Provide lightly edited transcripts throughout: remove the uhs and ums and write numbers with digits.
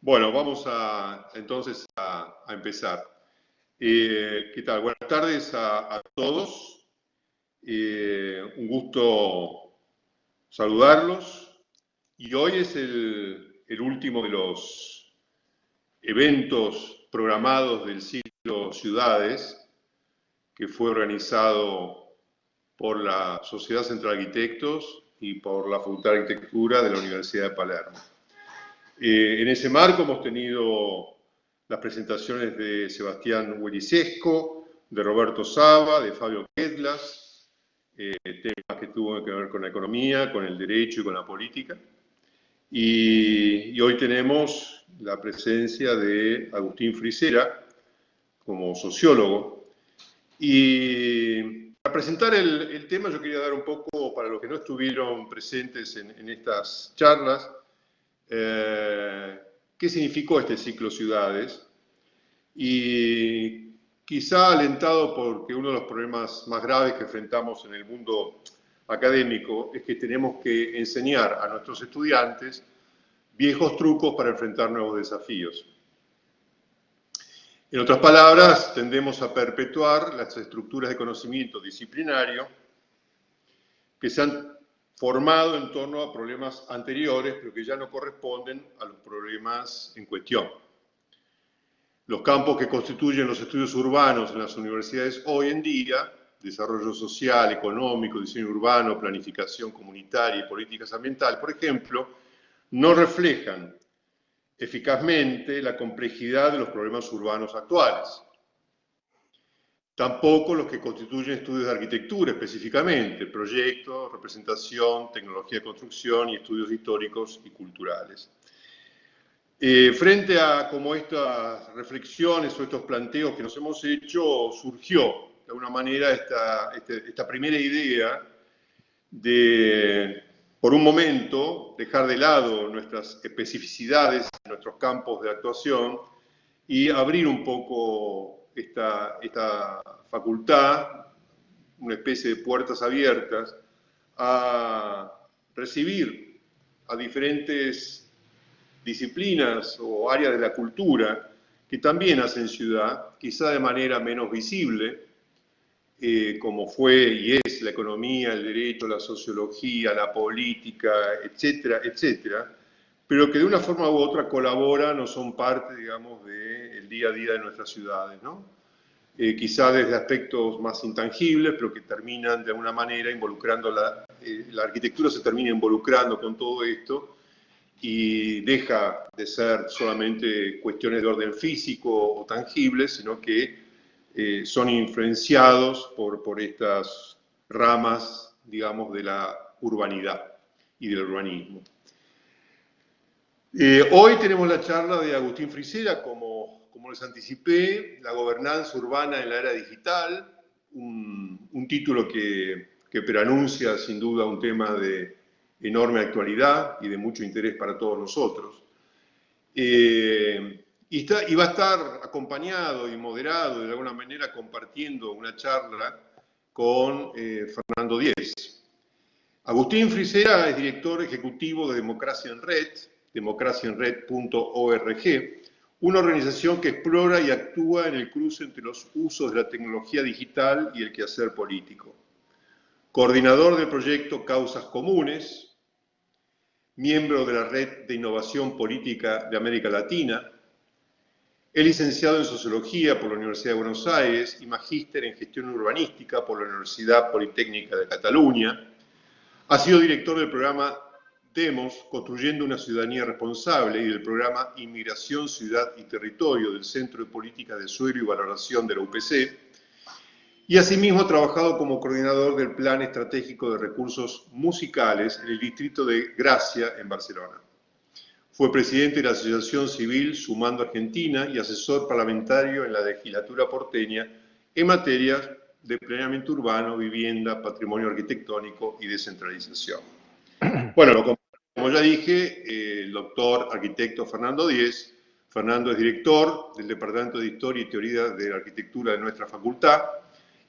Bueno, vamos entonces a empezar. ¿Qué tal? Buenas tardes a todos. Un gusto saludarlos. Y hoy es el último de los eventos programados del ciclo Ciudades, que fue organizado por la Sociedad Central de Arquitectos y por la Facultad de Arquitectura de la Universidad de Palermo. En ese marco hemos tenido las presentaciones de Sebastián Huelicesco, de Roberto Saba, de Fabio Quetlas, temas que tuvieron que ver con la economía, con el derecho y con la política. Y hoy tenemos la presencia de Agustín Frisera como sociólogo. Y para presentar el tema yo quería dar un poco, para los que no estuvieron presentes en estas charlas, qué significó este ciclo Ciudades, y quizá alentado porque uno de los problemas más graves que enfrentamos en el mundo académico es que tenemos que enseñar a nuestros estudiantes viejos trucos para enfrentar nuevos desafíos. En otras palabras, tendemos a perpetuar las estructuras de conocimiento disciplinario que se han formado en torno a problemas anteriores, pero que ya no corresponden a los problemas en cuestión. Los campos que constituyen los estudios urbanos en las universidades hoy en día, desarrollo social, económico, diseño urbano, planificación comunitaria y políticas ambientales, por ejemplo, no reflejan eficazmente la complejidad de los problemas urbanos actuales. Tampoco los que constituyen estudios de arquitectura específicamente, proyectos, representación, tecnología de construcción y estudios históricos y culturales. Frente a como estas reflexiones o estos planteos que nos hemos hecho, surgió de alguna manera esta primera idea de, por un momento, dejar de lado nuestras especificidades, nuestros campos de actuación y abrir un poco esta facultad, una especie de puertas abiertas, a recibir a diferentes disciplinas o áreas de la cultura que también hacen ciudad, quizá de manera menos visible, como fue y es la economía, el derecho, la sociología, la política, etcétera, etcétera, pero que de una forma u otra colaboran o son parte, digamos, del día a día de nuestras ciudades, ¿no? Quizá desde aspectos más intangibles, pero que terminan de alguna manera involucrando, la arquitectura se termina involucrando con todo esto y deja de ser solamente cuestiones de orden físico o tangibles, sino que son influenciados por estas ramas, digamos, de la urbanidad y del urbanismo. Hoy tenemos la charla de Agustín Frisera, como les anticipé, la gobernanza urbana en la era digital, un título que preanuncia sin duda un tema de enorme actualidad y de mucho interés para todos nosotros. Y va a estar acompañado y moderado, de alguna manera compartiendo una charla con Fernando Díez. Agustín Frisera es director ejecutivo de Democracia en Red, democraciaenred.org, una organización que explora y actúa en el cruce entre los usos de la tecnología digital y el quehacer político. Coordinador del proyecto Causas Comunes, miembro de la Red de Innovación Política de América Latina, es licenciado en Sociología por la Universidad de Buenos Aires y magíster en Gestión Urbanística por la Universidad Politécnica de Cataluña. Ha sido director del programa Demos, Construyendo una Ciudadanía Responsable, y del programa Inmigración, Ciudad y Territorio del Centro de Política de Suelo y Valoración de la UPC, y asimismo ha trabajado como coordinador del Plan Estratégico de Recursos Musicales en el distrito de Gracia, en Barcelona. Fue presidente de la Asociación Civil Sumando Argentina y asesor parlamentario en la legislatura porteña en materias de planeamiento urbano, vivienda, patrimonio arquitectónico y descentralización. Bueno, como ya dije, el doctor arquitecto Fernando Díez. Fernando es director del Departamento de Historia y Teoría de la Arquitectura de nuestra facultad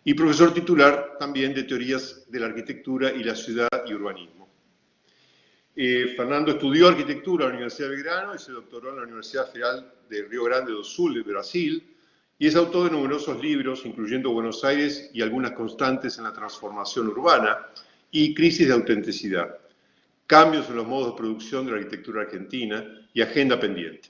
y profesor titular también de Teorías de la Arquitectura y la Ciudad y Urbanismo. Fernando estudió arquitectura en la Universidad de Belgrano y se doctoró en la Universidad Federal de Río Grande do Sul, de Brasil, y es autor de numerosos libros, incluyendo Buenos Aires y algunas constantes en la transformación urbana y crisis de autenticidad, cambios en los modos de producción de la arquitectura argentina y agenda pendiente.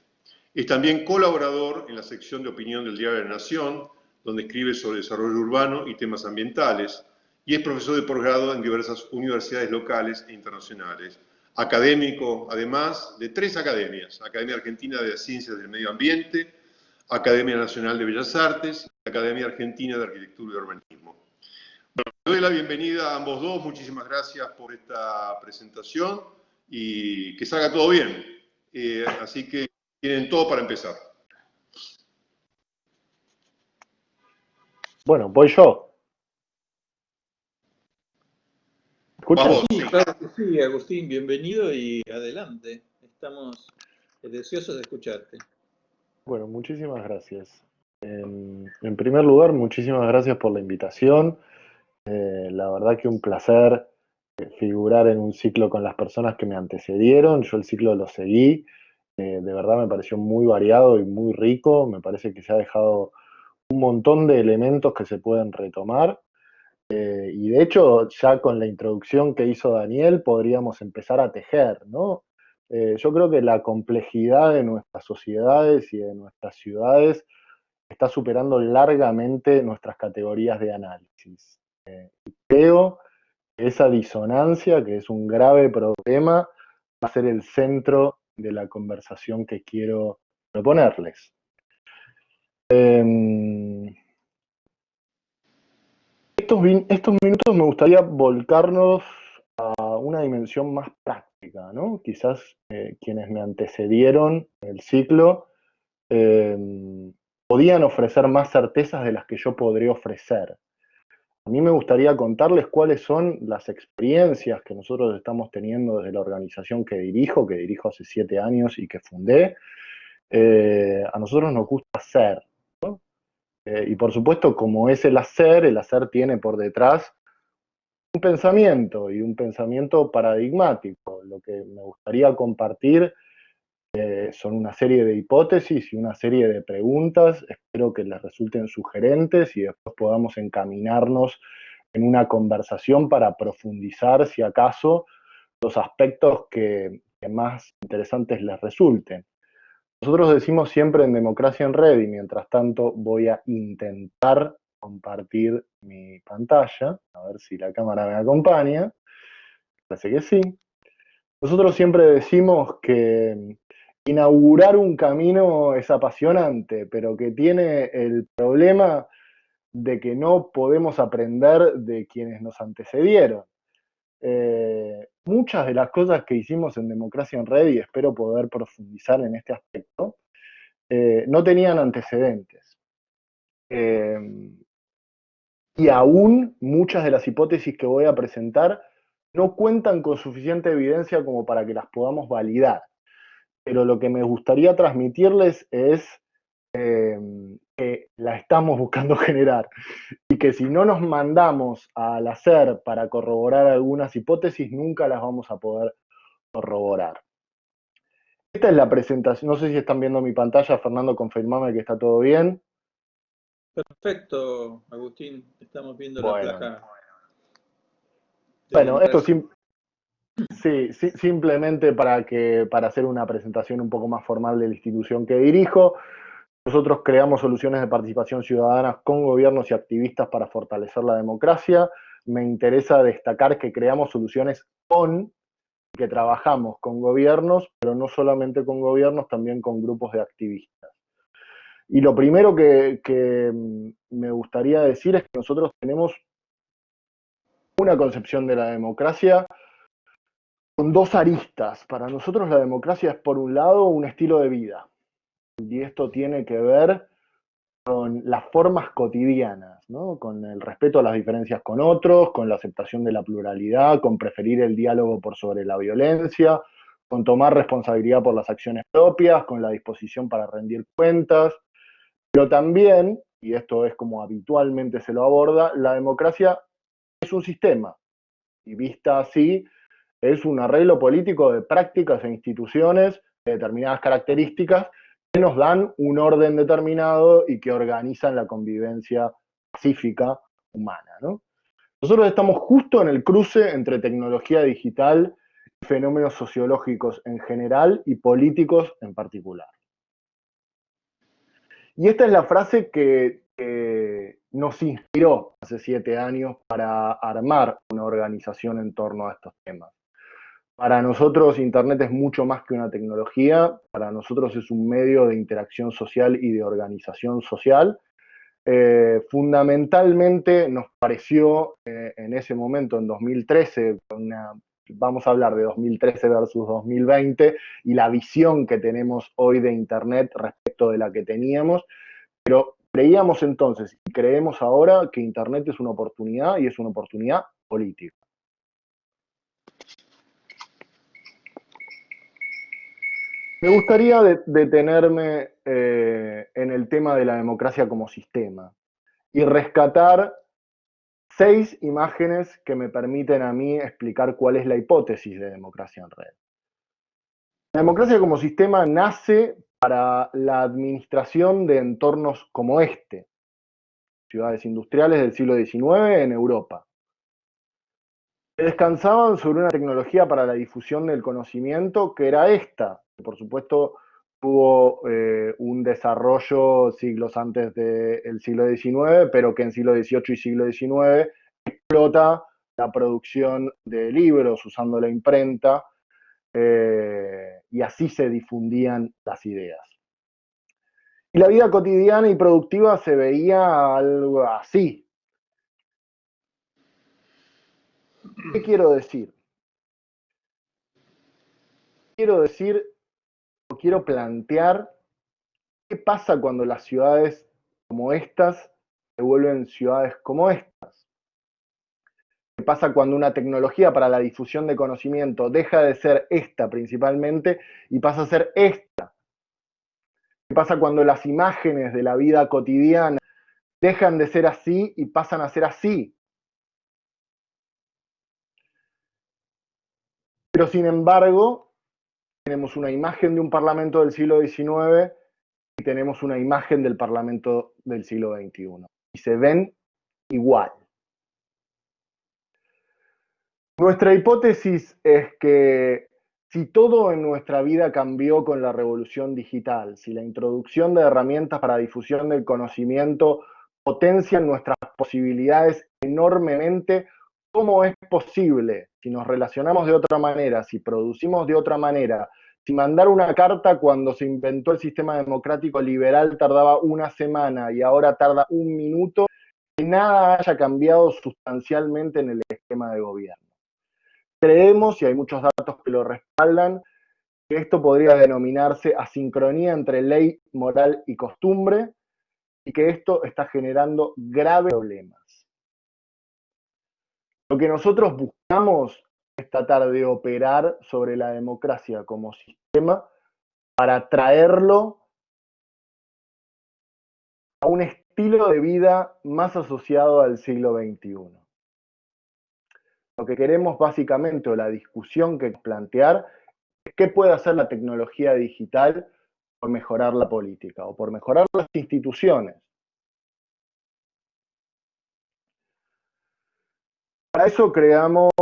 Es también colaborador en la sección de opinión del Diario de la Nación, donde escribe sobre desarrollo urbano y temas ambientales, y es profesor de posgrado en diversas universidades locales e internacionales. Académico, además, de 3 academias: Academia Argentina de Ciencias del Medio Ambiente, Academia Nacional de Bellas Artes y Academia Argentina de Arquitectura y Urbanismo. Bueno, le doy la bienvenida a ambos dos. Muchísimas gracias por esta presentación y que salga todo bien. Así que tienen todo para empezar. Bueno, voy yo. ¿Escuchan? Vamos. Sí, claro que sí, Agustín, bienvenido y adelante. Estamos deseosos de escucharte. Bueno, muchísimas gracias. En primer lugar, muchísimas gracias por la invitación. La verdad que un placer figurar en un ciclo con las personas que me antecedieron. Yo el ciclo lo seguí. De verdad me pareció muy variado y muy rico. Me parece que se ha dejado un montón de elementos que se pueden retomar. Y de hecho, ya con la introducción que hizo Daniel, podríamos empezar a tejer, ¿no? Yo creo que la complejidad de nuestras sociedades y de nuestras ciudades está superando largamente nuestras categorías de análisis. Creo que esa disonancia, que es un grave problema, va a ser el centro de la conversación que quiero proponerles. Estos minutos me gustaría volcarnos a una dimensión más práctica, ¿no? Quizás quienes me antecedieron en el ciclo eh, podían ofrecer más certezas de las que yo podré ofrecer. A mí me gustaría contarles cuáles son las experiencias que nosotros estamos teniendo desde la organización que dirijo hace 7 años y que fundé. A nosotros nos gusta hacer, ¿no? Y por supuesto, como es el hacer tiene por detrás un pensamiento y un pensamiento paradigmático. Lo que me gustaría compartir son una serie de hipótesis y una serie de preguntas. Espero que les resulten sugerentes y después podamos encaminarnos en una conversación para profundizar, si acaso, los aspectos que más interesantes les resulten. Nosotros decimos siempre en Democracia en Red, y mientras tanto voy a intentar compartir mi pantalla, a ver si la cámara me acompaña. Parece que sí. Nosotros siempre decimos que inaugurar un camino es apasionante, pero que tiene el problema de que no podemos aprender de quienes nos antecedieron. Muchas de las cosas que hicimos en Democracia en Red, y espero poder profundizar en este aspecto, no tenían antecedentes. Y aún muchas de las hipótesis que voy a presentar no cuentan con suficiente evidencia como para que las podamos validar. Pero lo que me gustaría transmitirles es que la estamos buscando generar y que si no nos mandamos al hacer para corroborar algunas hipótesis, nunca las vamos a poder corroborar. Esta es la presentación, no sé si están viendo mi pantalla, Fernando, confirmame que está todo bien. Perfecto, Agustín, estamos viendo la Bueno, placa. bueno, esto sí, simplemente para hacer una presentación un poco más formal de la institución que dirijo. Nosotros creamos soluciones de participación ciudadana con gobiernos y activistas para fortalecer la democracia. Me interesa destacar que creamos soluciones que trabajamos con gobiernos, pero no solamente con gobiernos, también con grupos de activistas. Y lo primero que me gustaría decir es que nosotros tenemos una concepción de la democracia con 2 aristas. Para nosotros la democracia es, por un lado, un estilo de vida. Y esto tiene que ver con las formas cotidianas, ¿no? Con el respeto a las diferencias con otros, con la aceptación de la pluralidad, con preferir el diálogo por sobre la violencia, con tomar responsabilidad por las acciones propias, con la disposición para rendir cuentas, pero también, y esto es como habitualmente se lo aborda, la democracia es un sistema, y vista así, es un arreglo político de prácticas e instituciones de determinadas características que nos dan un orden determinado y que organizan la convivencia pacífica humana, ¿no? Nosotros estamos justo en el cruce entre tecnología digital y fenómenos sociológicos en general y políticos en particular. Y esta es la frase que nos inspiró hace 7 años para armar una organización en torno a estos temas. Para nosotros Internet es mucho más que una tecnología, para nosotros es un medio de interacción social y de organización social. Fundamentalmente nos pareció en ese momento, en 2013, vamos a hablar de 2013 versus 2020, y la visión que tenemos hoy de Internet respecto de la que teníamos, pero creíamos entonces y creemos ahora que Internet es una oportunidad y es una oportunidad política. Me gustaría detenerme en el tema de la democracia como sistema y rescatar 6 imágenes que me permiten a mí explicar cuál es la hipótesis de democracia en red. La democracia como sistema nace para la administración de entornos como este, ciudades industriales del siglo XIX en Europa, que descansaban sobre una tecnología para la difusión del conocimiento que era esta, que por supuesto tuvo un desarrollo siglos antes del siglo XIX, pero que en siglo XVIII y siglo XIX explota la producción de libros usando la imprenta, y así se difundían las ideas. Y la vida cotidiana y productiva se veía algo así. ¿Qué quiero decir? Quiero decir o quiero plantear qué pasa cuando las ciudades como estas se vuelven ciudades como estas. ¿Qué pasa cuando una tecnología para la difusión de conocimiento deja de ser esta principalmente y pasa a ser esta? ¿Qué pasa cuando las imágenes de la vida cotidiana dejan de ser así y pasan a ser así? Pero sin embargo, tenemos una imagen de un parlamento del siglo XIX y tenemos una imagen del parlamento del siglo XXI. Y se ven igual. Nuestra hipótesis es que si todo en nuestra vida cambió con la revolución digital, si la introducción de herramientas para difusión del conocimiento potencian nuestras posibilidades enormemente, ¿cómo es posible, si nos relacionamos de otra manera, si producimos de otra manera, si mandar una carta cuando se inventó el sistema democrático liberal tardaba una semana y ahora tarda un minuto, que nada haya cambiado sustancialmente en el esquema de gobierno? Creemos, y hay muchos datos que lo respaldan, que esto podría denominarse asincronía entre ley, moral y costumbre, y que esto está generando graves problemas. Lo que nosotros buscamos es tratar de operar sobre la democracia como sistema para traerlo a un estilo de vida más asociado al siglo XXI. Lo que queremos básicamente, o la discusión que plantear, es qué puede hacer la tecnología digital por mejorar la política o por mejorar las instituciones. Para eso creamos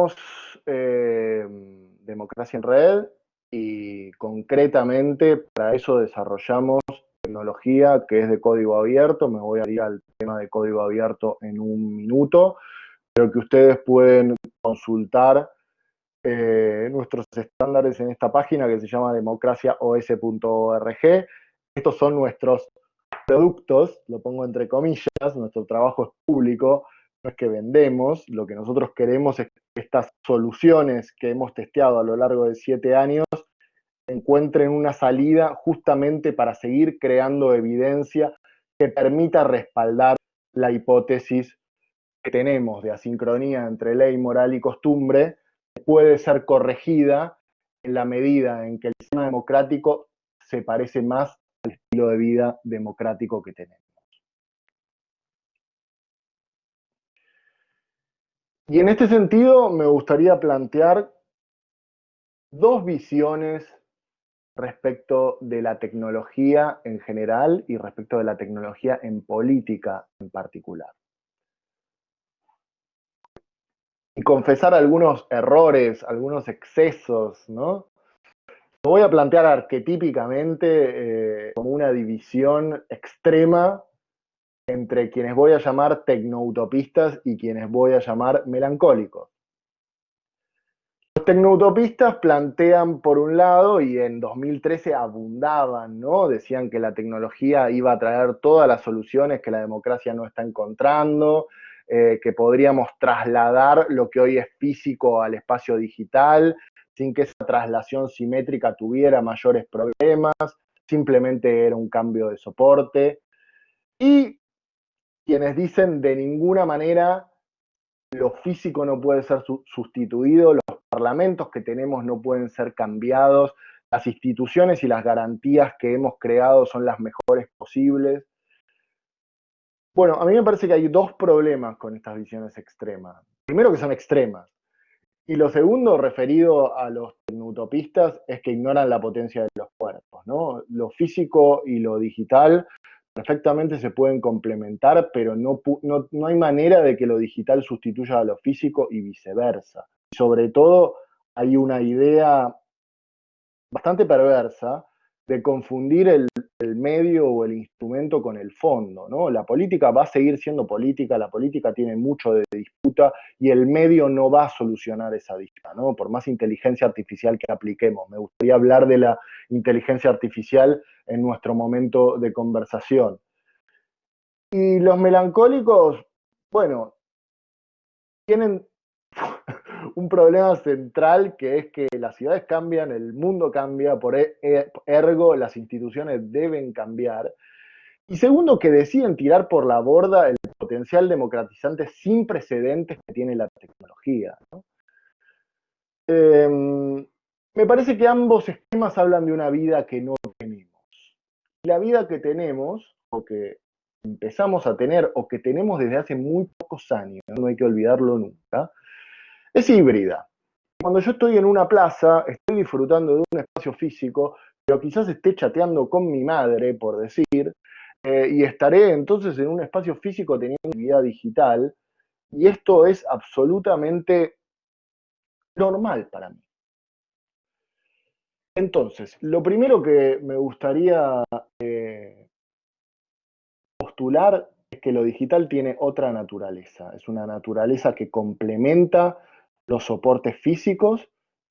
Democracia en Red y concretamente para eso desarrollamos tecnología que es de código abierto. Me voy a ir al tema de código abierto en un minuto, pero que ustedes pueden consultar nuestros estándares en esta página que se llama democraciaos.org. Estos son nuestros productos, lo pongo entre comillas, nuestro trabajo es público, no es que vendemos, lo que nosotros queremos es que estas soluciones que hemos testeado a lo largo de 7 años encuentren una salida justamente para seguir creando evidencia que permita respaldar la hipótesis que tenemos de asincronía entre ley, moral y costumbre, que puede ser corregida en la medida en que el sistema democrático se parece más al estilo de vida democrático que tenemos. Y en este sentido me gustaría plantear dos visiones respecto de la tecnología en general y respecto de la tecnología en política en particular. Y confesar algunos errores, algunos excesos, ¿no? Lo voy a plantear arquetípicamente como una división extrema entre quienes voy a llamar tecnoutopistas y quienes voy a llamar melancólicos. Los tecnoutopistas plantean por un lado, y en 2013 abundaban, ¿no? Decían que la tecnología iba a traer todas las soluciones que la democracia no está encontrando, que podríamos trasladar lo que hoy es físico al espacio digital, sin que esa traslación simétrica tuviera mayores problemas, simplemente era un cambio de soporte. Y quienes dicen de ninguna manera lo físico no puede ser sustituido, los parlamentos que tenemos no pueden ser cambiados, las instituciones y las garantías que hemos creado son las mejores posibles. Bueno, a mí me parece que hay dos problemas con estas visiones extremas. Primero, que son extremas. Y lo segundo, referido a los tecnutopistas, es que ignoran la potencia de los cuerpos, ¿no? Lo físico y lo digital perfectamente se pueden complementar, pero no hay manera de que lo digital sustituya a lo físico y viceversa. Sobre todo, hay una idea bastante perversa de confundir el medio o el instrumento con el fondo, ¿no? La política va a seguir siendo política, la política tiene mucho de disputa y el medio no va a solucionar esa disputa, ¿no? Por más inteligencia artificial que apliquemos. Me gustaría hablar de la inteligencia artificial en nuestro momento de conversación. Y los melancólicos, bueno, tienen un problema central, que es que las ciudades cambian, el mundo cambia, por ergo las instituciones deben cambiar. Y segundo, que deciden tirar por la borda el potencial democratizante sin precedentes que tiene la tecnología, ¿no? Me parece que ambos esquemas hablan de una vida que no tenemos. La vida que tenemos, o que empezamos a tener, o que tenemos desde hace muy pocos años, no hay que olvidarlo nunca, es híbrida. Cuando yo estoy en una plaza, estoy disfrutando de un espacio físico, pero quizás esté chateando con mi madre, por decir, y estaré entonces en un espacio físico teniendo actividad digital, y esto es absolutamente normal para mí. Entonces, lo primero que me gustaría postular es que lo digital tiene otra naturaleza, es una naturaleza que complementa los soportes físicos,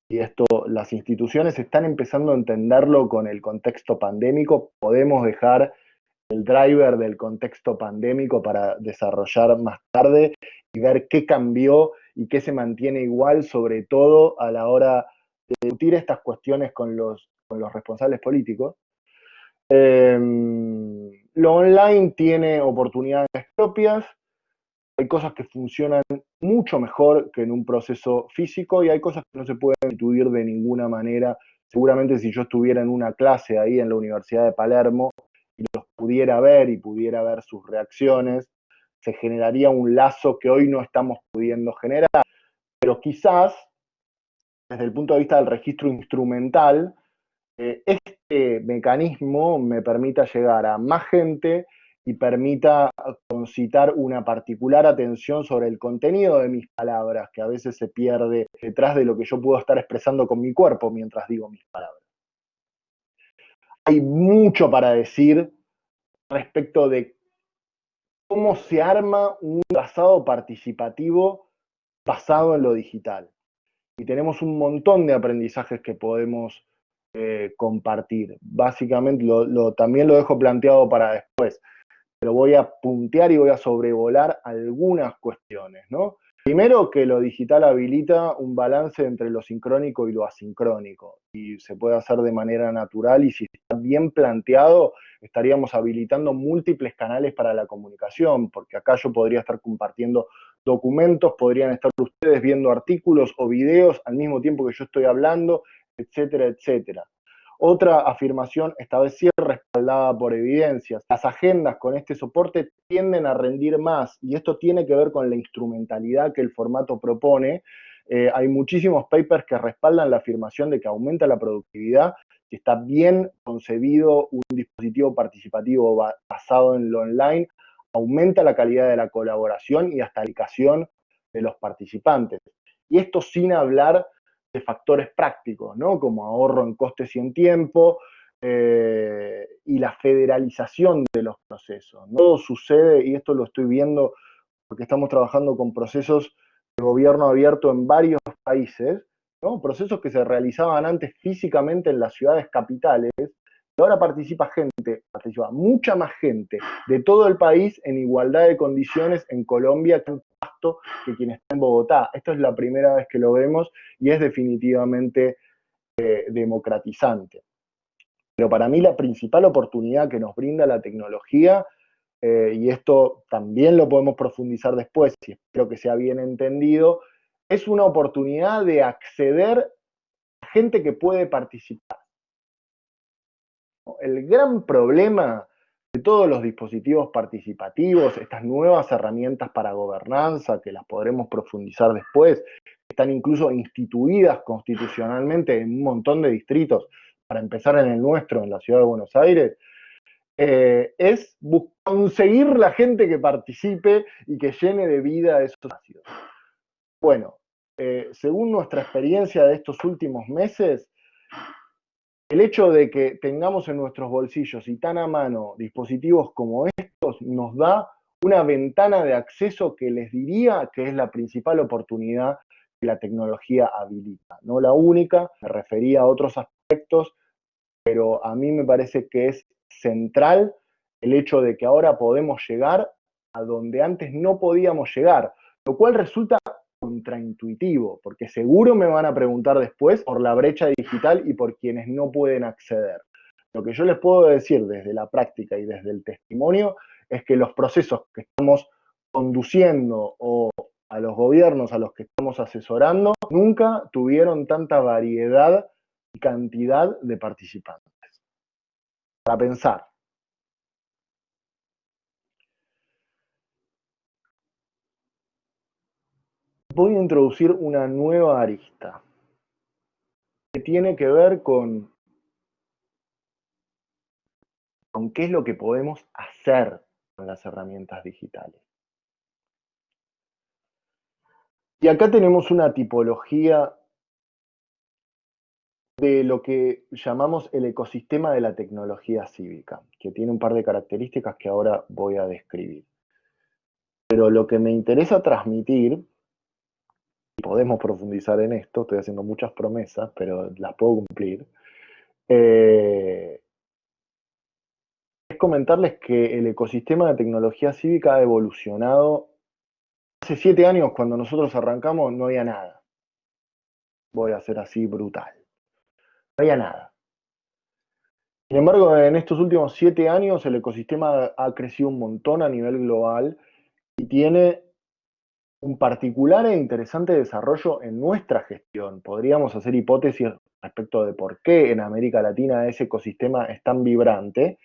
y esto las instituciones están empezando a entenderlo con el contexto pandémico. Podemos dejar el driver del contexto pandémico para desarrollar más tarde y ver qué cambió y qué se mantiene igual, sobre todo a la hora de discutir estas cuestiones con los responsables políticos. Lo online tiene oportunidades propias, hay cosas que funcionan mucho mejor que en un proceso físico y hay cosas que no se pueden sustituir de ninguna manera. Seguramente si yo estuviera en una clase ahí en la Universidad de Palermo y los pudiera ver y pudiera ver sus reacciones, se generaría un lazo que hoy no estamos pudiendo generar. Pero quizás, desde el punto de vista del registro instrumental, este mecanismo me permita llegar a más gente y permita concitar una particular atención sobre el contenido de mis palabras, que a veces se pierde detrás de lo que yo puedo estar expresando con mi cuerpo mientras digo mis palabras. Hay mucho para decir respecto de cómo se arma un trazado participativo basado en lo digital. Y tenemos un montón de aprendizajes que podemos compartir. Básicamente, también lo dejo planteado para después, pero voy a puntear y voy a sobrevolar algunas cuestiones, ¿no? Primero, que lo digital habilita un balance entre lo sincrónico y lo asincrónico, y se puede hacer de manera natural, y si está bien planteado, estaríamos habilitando múltiples canales para la comunicación, porque acá yo podría estar compartiendo documentos, podrían estar ustedes viendo artículos o videos al mismo tiempo que yo estoy hablando, etcétera, etcétera. Otra afirmación, esta vez sí respaldada por evidencias: las agendas con este soporte tienden a rendir más, y esto tiene que ver con la instrumentalidad que el formato propone, Hay muchísimos papers que respaldan la afirmación de que aumenta la productividad, que está bien concebido un dispositivo participativo basado en lo online, aumenta la calidad de la colaboración y hasta la aplicación de los participantes. Y esto sin hablar de factores prácticos, ¿no? Como ahorro en costes y en tiempo, y la federalización de los procesos. ¿No? Todo sucede, y esto lo estoy viendo porque estamos trabajando con procesos de gobierno abierto en varios países, ¿no? Procesos que se realizaban antes físicamente en las ciudades capitales, y ahora participa mucha más gente de todo el país en igualdad de condiciones en Colombia que quien está en Bogotá. Esto es la primera vez que lo vemos y es definitivamente democratizante. Pero para mí la principal oportunidad que nos brinda la tecnología, y esto también lo podemos profundizar después, y espero que sea bien entendido, es una oportunidad de acceder a gente que puede participar. El gran problema de todos los dispositivos participativos, estas nuevas herramientas para gobernanza, que las podremos profundizar después, están incluso instituidas constitucionalmente en un montón de distritos, para empezar en el nuestro, en la ciudad de Buenos Aires, es conseguir la gente que participe y que llene de vida esos espacios. Bueno, según nuestra experiencia de estos últimos meses, el hecho de que tengamos en nuestros bolsillos y tan a mano dispositivos como estos nos da una ventana de acceso que les diría que es la principal oportunidad que la tecnología habilita. No la única, me refería a otros aspectos, pero a mí me parece que es central el hecho de que ahora podemos llegar a donde antes no podíamos llegar, lo cual resulta contraintuitivo, porque seguro me van a preguntar después por la brecha digital y por quienes no pueden acceder. Lo que yo les puedo decir desde la práctica y desde el testimonio es que los procesos que estamos conduciendo o a los gobiernos a los que estamos asesorando nunca tuvieron tanta variedad y cantidad de participantes. Para pensar. Voy a introducir una nueva arista que tiene que ver con qué es lo que podemos hacer con las herramientas digitales. Y acá tenemos una tipología de lo que llamamos el ecosistema de la tecnología cívica, que tiene un par de características que ahora voy a describir. Pero lo que me interesa transmitir, y podemos profundizar en esto, estoy haciendo muchas promesas, pero las puedo cumplir, es comentarles que el ecosistema de tecnología cívica ha evolucionado. Hace 7 años, cuando nosotros arrancamos, no había nada. Voy a ser así brutal. No había nada. Sin embargo, en estos últimos 7 años, el ecosistema ha crecido un montón a nivel global y tiene un particular e interesante desarrollo en nuestra gestión. Podríamos hacer hipótesis respecto de por qué en América Latina ese ecosistema es tan vibrante,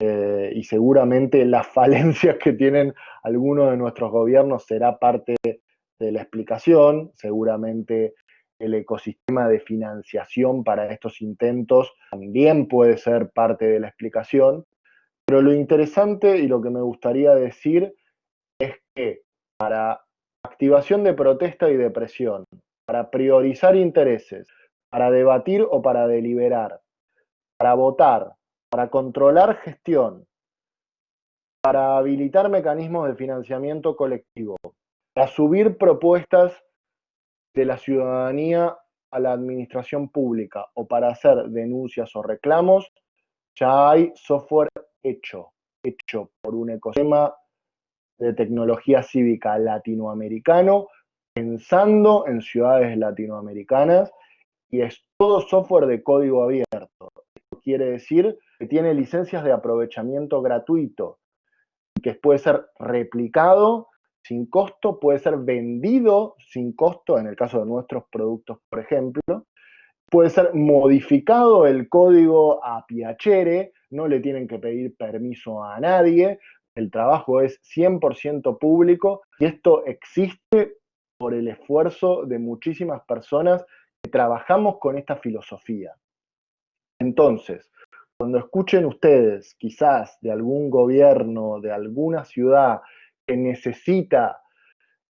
y seguramente las falencias que tienen algunos de nuestros gobiernos será parte de la explicación. Seguramente el ecosistema de financiación para estos intentos también puede ser parte de la explicación. Pero lo interesante y lo que me gustaría decir es que para activación de protesta y de presión, para priorizar intereses, para debatir o para deliberar, para votar, para controlar gestión, para habilitar mecanismos de financiamiento colectivo, para subir propuestas de la ciudadanía a la administración pública o para hacer denuncias o reclamos, ya hay software hecho por un ecosistema de tecnología cívica latinoamericano, pensando en ciudades latinoamericanas, y es todo software de código abierto. Esto quiere decir que tiene licencias de aprovechamiento gratuito, que puede ser replicado sin costo, puede ser vendido sin costo, en el caso de nuestros productos, por ejemplo, puede ser modificado el código a piacere, no le tienen que pedir permiso a nadie, el trabajo es 100% público y esto existe por el esfuerzo de muchísimas personas que trabajamos con esta filosofía. Entonces, cuando escuchen ustedes, quizás de algún gobierno, de alguna ciudad que necesita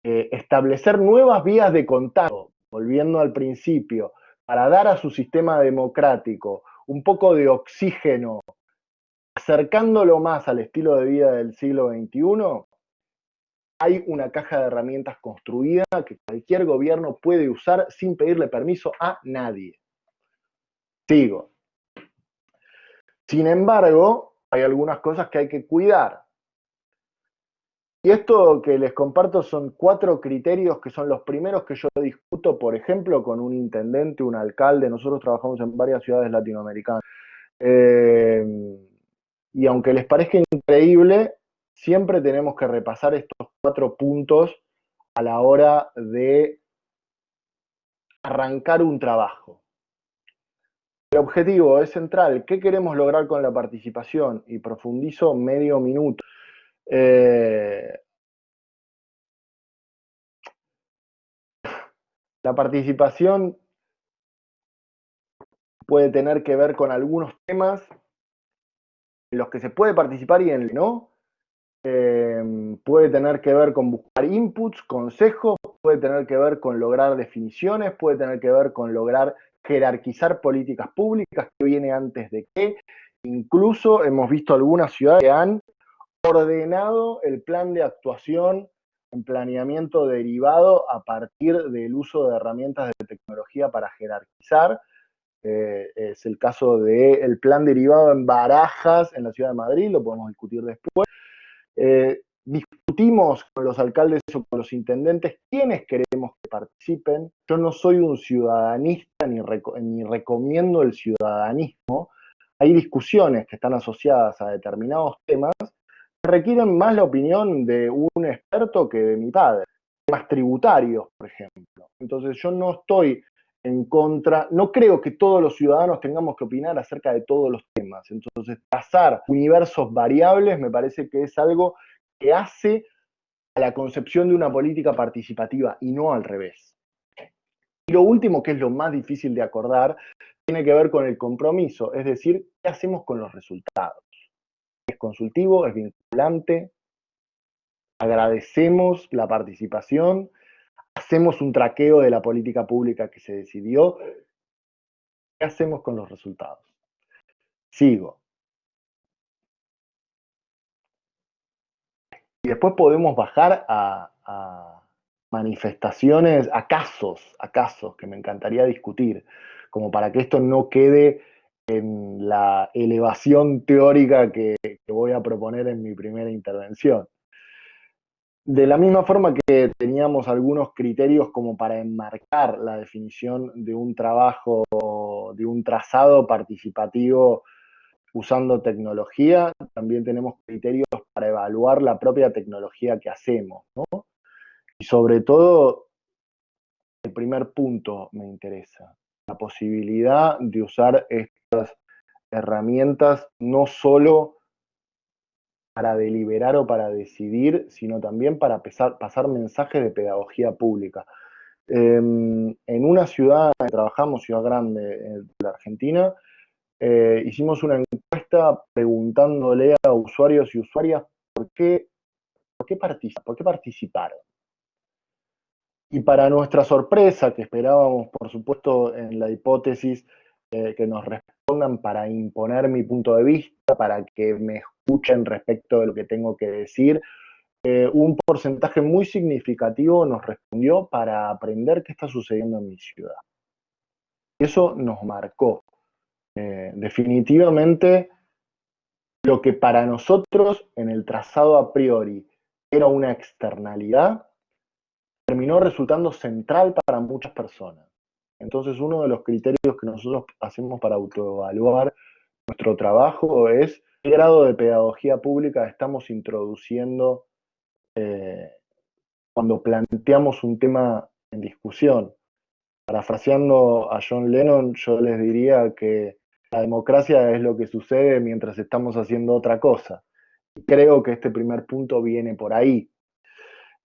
establecer nuevas vías de contacto, volviendo al principio, para dar a su sistema democrático un poco de oxígeno, acercándolo más al estilo de vida del siglo XXI, hay una caja de herramientas construida que cualquier gobierno puede usar sin pedirle permiso a nadie. Sigo. Sin embargo, hay algunas cosas que hay que cuidar. Y esto que les comparto son 4 criterios que son los primeros que yo discuto, por ejemplo, con un intendente, un alcalde. Nosotros trabajamos en varias ciudades latinoamericanas. Y aunque les parezca increíble, siempre tenemos que repasar estos 4 puntos a la hora de arrancar un trabajo. El objetivo es central. ¿Qué queremos lograr con la participación? Y profundizo medio minuto. La participación puede tener que ver con algunos temas en los que se puede participar y en los que no. Puede tener que ver con buscar inputs, consejos, puede tener que ver con lograr definiciones, puede tener que ver con lograr jerarquizar políticas públicas, qué viene antes de qué. Incluso hemos visto algunas ciudades que han ordenado el plan de actuación en planeamiento derivado a partir del uso de herramientas de tecnología para jerarquizar. Es el caso del plan derivado en Barajas, en la ciudad de Madrid, lo podemos discutir después. Discutimos con los alcaldes o con los intendentes quiénes queremos que participen. Yo no soy un ciudadanista ni recomiendo el ciudadanismo. Hay discusiones que están asociadas a determinados temas que requieren más la opinión de un experto que de mi padre. Temas tributarios, por ejemplo. Entonces yo no estoy en contra, no creo que todos los ciudadanos tengamos que opinar acerca de todos los temas. Entonces, trazar universos variables me parece que es algo que hace a la concepción de una política participativa y no al revés. Y lo último, que es lo más difícil de acordar, tiene que ver con el compromiso, es decir, ¿qué hacemos con los resultados? ¿Es consultivo? ¿Es vinculante? ¿Agradecemos la participación? ¿Hacemos un traqueo de la política pública que se decidió? ¿Qué hacemos con los resultados? Sigo. Y después podemos bajar a manifestaciones, a casos que me encantaría discutir, como para que esto no quede en la elevación teórica que voy a proponer en mi primera intervención. De la misma forma que teníamos algunos criterios como para enmarcar la definición de un trabajo, de un trazado participativo usando tecnología, también tenemos criterios para evaluar la propia tecnología que hacemos, ¿no? Y sobre todo, el primer punto me interesa, la posibilidad de usar estas herramientas no solo para deliberar o para decidir, sino también para pasar mensajes de pedagogía pública. En una ciudad que trabajamos, ciudad grande de la Argentina, hicimos una encuesta preguntándole a usuarios y usuarias por qué participaron. Y para nuestra sorpresa, que esperábamos, por supuesto, en la hipótesis que nos respondan para imponer mi punto de vista, para que me escuchen respecto de lo que tengo que decir, un porcentaje muy significativo nos respondió para aprender qué está sucediendo en mi ciudad. Y eso nos marcó. Definitivamente, lo que para nosotros en el trazado a priori era una externalidad, terminó resultando central para muchas personas. Entonces, uno de los criterios que nosotros hacemos para autoevaluar nuestro trabajo es qué grado de pedagogía pública estamos introduciendo cuando planteamos un tema en discusión. Parafraseando a John Lennon, yo les diría que la democracia es lo que sucede mientras estamos haciendo otra cosa. Y creo que este primer punto viene por ahí.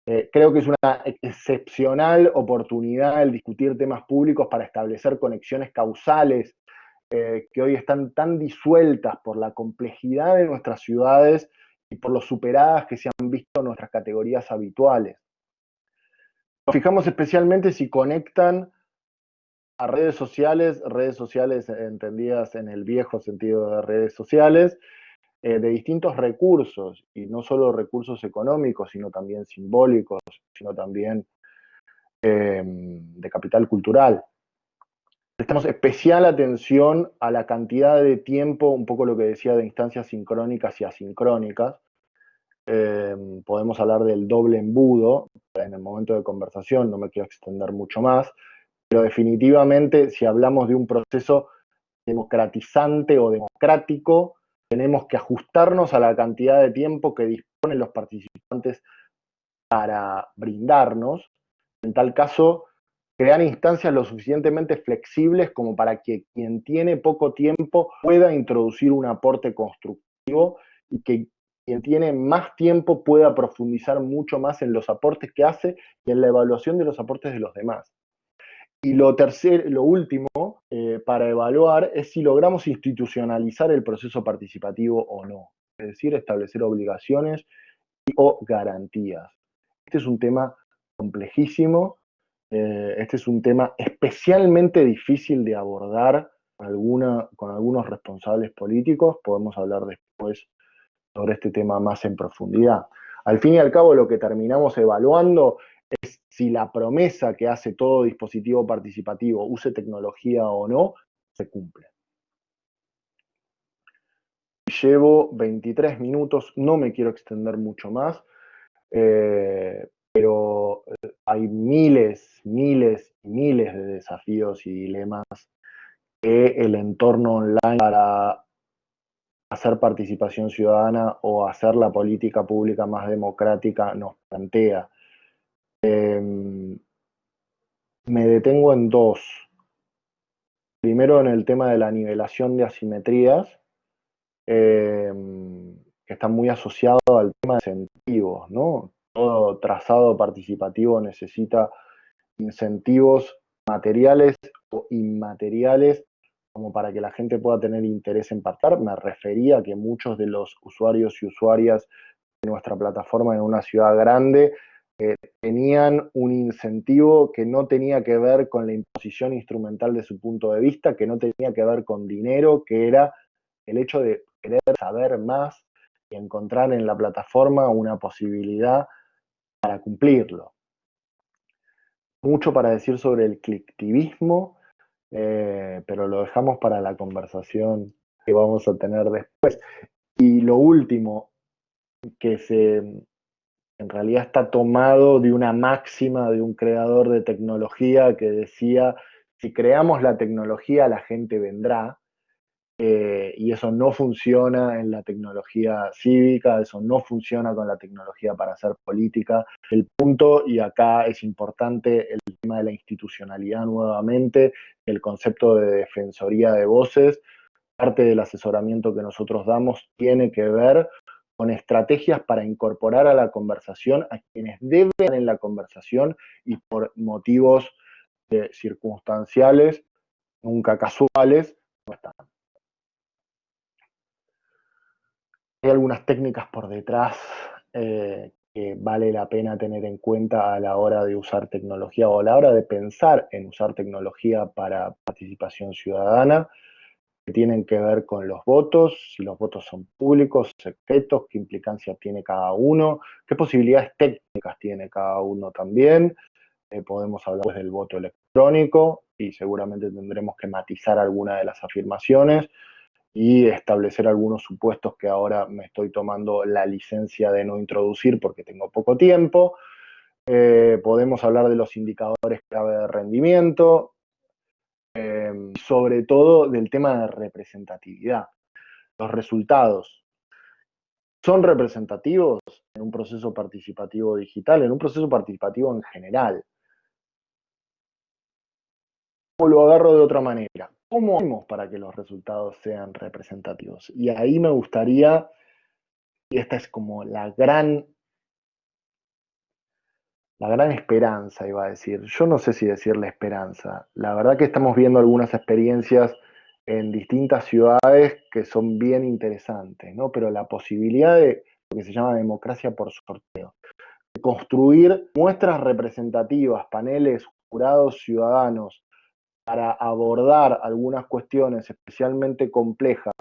Creo que es una excepcional oportunidad el discutir temas públicos para establecer conexiones causales que hoy están tan disueltas por la complejidad de nuestras ciudades y por lo superadas que se han visto nuestras categorías habituales. Nos fijamos especialmente si conectan a redes sociales entendidas en el viejo sentido de redes sociales, de distintos recursos, y no solo recursos económicos, sino también simbólicos, sino también de capital cultural. Prestamos especial atención a la cantidad de tiempo, un poco lo que decía de instancias sincrónicas y asincrónicas. Podemos hablar del doble embudo en el momento de conversación, no me quiero extender mucho más, pero definitivamente si hablamos de un proceso democratizante o democrático, tenemos que ajustarnos a la cantidad de tiempo que disponen los participantes para brindarnos. En tal caso, crear instancias lo suficientemente flexibles como para que quien tiene poco tiempo pueda introducir un aporte constructivo y que quien tiene más tiempo pueda profundizar mucho más en los aportes que hace y en la evaluación de los aportes de los demás. Y lo último, para evaluar es si logramos institucionalizar el proceso participativo o no, es decir, establecer obligaciones o garantías. Este es un tema complejísimo, este es un tema especialmente difícil de abordar con algunos responsables políticos, podemos hablar después sobre este tema más en profundidad. Al fin y al cabo, lo que terminamos evaluando es si la promesa que hace todo dispositivo participativo, use tecnología o no, se cumple. Llevo 23 minutos, no me quiero extender mucho más, pero hay miles y miles de desafíos y dilemas que el entorno online para hacer participación ciudadana o hacer la política pública más democrática nos plantea. Me detengo en dos. Primero en el tema de la nivelación de asimetrías, que está muy asociado al tema de incentivos, ¿no? Todo trazado participativo necesita incentivos materiales o inmateriales como para que la gente pueda tener interés en participar. Me refería a que muchos de los usuarios y usuarias de nuestra plataforma en una ciudad grande tenían un incentivo que no tenía que ver con la imposición instrumental de su punto de vista, que no tenía que ver con dinero, que era el hecho de querer saber más y encontrar en la plataforma una posibilidad para cumplirlo. Mucho para decir sobre el clicktivismo, pero lo dejamos para la conversación que vamos a tener después. Y lo último, que en realidad está tomado de una máxima de un creador de tecnología que decía, si creamos la tecnología, la gente vendrá. Y eso no funciona en la tecnología cívica, eso no funciona con la tecnología para hacer política. El punto, y acá es importante el tema de la institucionalidad nuevamente, el concepto de defensoría de voces, parte del asesoramiento que nosotros damos tiene que ver con estrategias para incorporar a la conversación a quienes deben estar en la conversación y por motivos circunstanciales, nunca casuales, no están. Hay algunas técnicas por detrás que vale la pena tener en cuenta a la hora de usar tecnología o a la hora de pensar en usar tecnología para participación ciudadana, que tienen que ver con los votos, si los votos son públicos, secretos, qué implicancia tiene cada uno, qué posibilidades técnicas tiene cada uno también. Podemos hablar pues, del voto electrónico y seguramente tendremos que matizar alguna de las afirmaciones y establecer algunos supuestos que ahora me estoy tomando la licencia de no introducir porque tengo poco tiempo. Podemos hablar de los indicadores clave de rendimiento, sobre todo del tema de representatividad. Los resultados son representativos en un proceso participativo digital, en un proceso participativo en general. O lo agarro de otra manera. ¿Cómo hacemos para que los resultados sean representativos? Y ahí me gustaría, y esta es como la gran la gran esperanza, iba a decir. Yo no sé si decirle esperanza. La verdad que estamos viendo algunas experiencias en distintas ciudades que son bien interesantes, ¿no? Pero la posibilidad de lo que se llama democracia por sorteo, de construir muestras representativas, paneles, jurados ciudadanos, para abordar algunas cuestiones especialmente complejas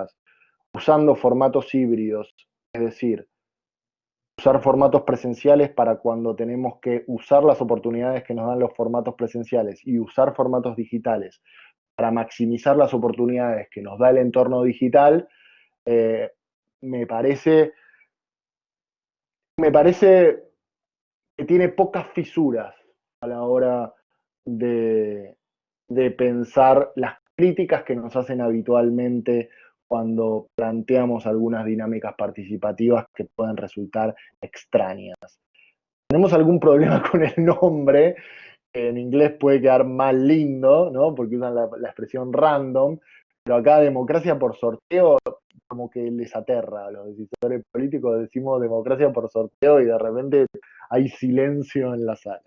usando formatos híbridos, es decir, usar formatos presenciales para cuando tenemos que usar las oportunidades que nos dan los formatos presenciales y usar formatos digitales para maximizar las oportunidades que nos da el entorno digital, eh, me parece, me parece que tiene pocas fisuras a la hora de, de pensar las críticas que nos hacen habitualmente cuando planteamos algunas dinámicas participativas que pueden resultar extrañas. Tenemos algún problema con el nombre, que en inglés puede quedar más lindo, ¿no? Porque usan la expresión random, pero acá democracia por sorteo como que les aterra a los decisores políticos, decimos democracia por sorteo y de repente hay silencio en la sala.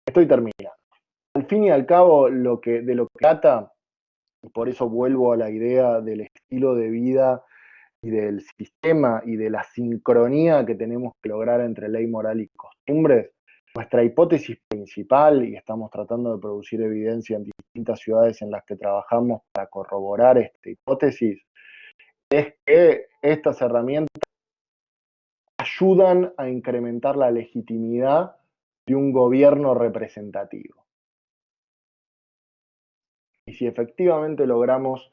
Estoy terminando. Al fin y al cabo, de lo que trata, y por eso vuelvo a la idea del estilo de vida y del sistema y de la sincronía que tenemos que lograr entre ley, moral y costumbres, nuestra hipótesis principal, y estamos tratando de producir evidencia en distintas ciudades en las que trabajamos para corroborar esta hipótesis, es que estas herramientas ayudan a incrementar la legitimidad de un gobierno representativo. Y si efectivamente logramos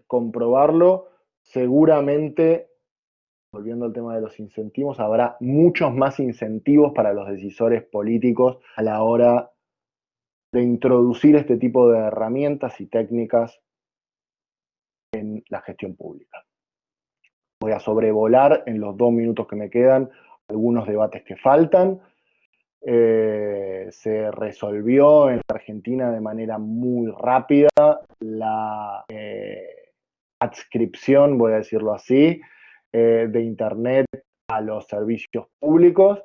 comprobarlo, seguramente, volviendo al tema de los incentivos, habrá muchos más incentivos para los decisores políticos a la hora de introducir este tipo de herramientas y técnicas en la gestión pública. Voy a sobrevolar en los 2 minutos que me quedan algunos debates que faltan. Se resolvió en Argentina de manera muy rápida la adscripción, voy a decirlo así, de Internet a los servicios públicos.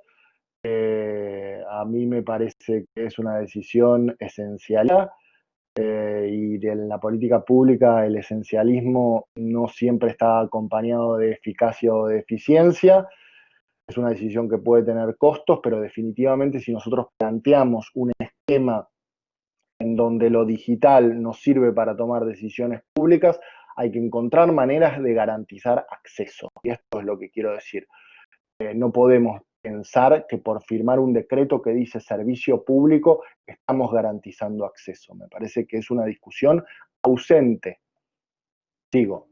A mí me parece que es una decisión esencial y en la política pública el esencialismo no siempre está acompañado de eficacia o de eficiencia. Es una decisión que puede tener costos, pero definitivamente si nosotros planteamos un esquema en donde lo digital nos sirve para tomar decisiones públicas, hay que encontrar maneras de garantizar acceso. Y esto es lo que quiero decir. No podemos pensar que por firmar un decreto que dice servicio público estamos garantizando acceso. Me parece que es una discusión ausente. Sigo.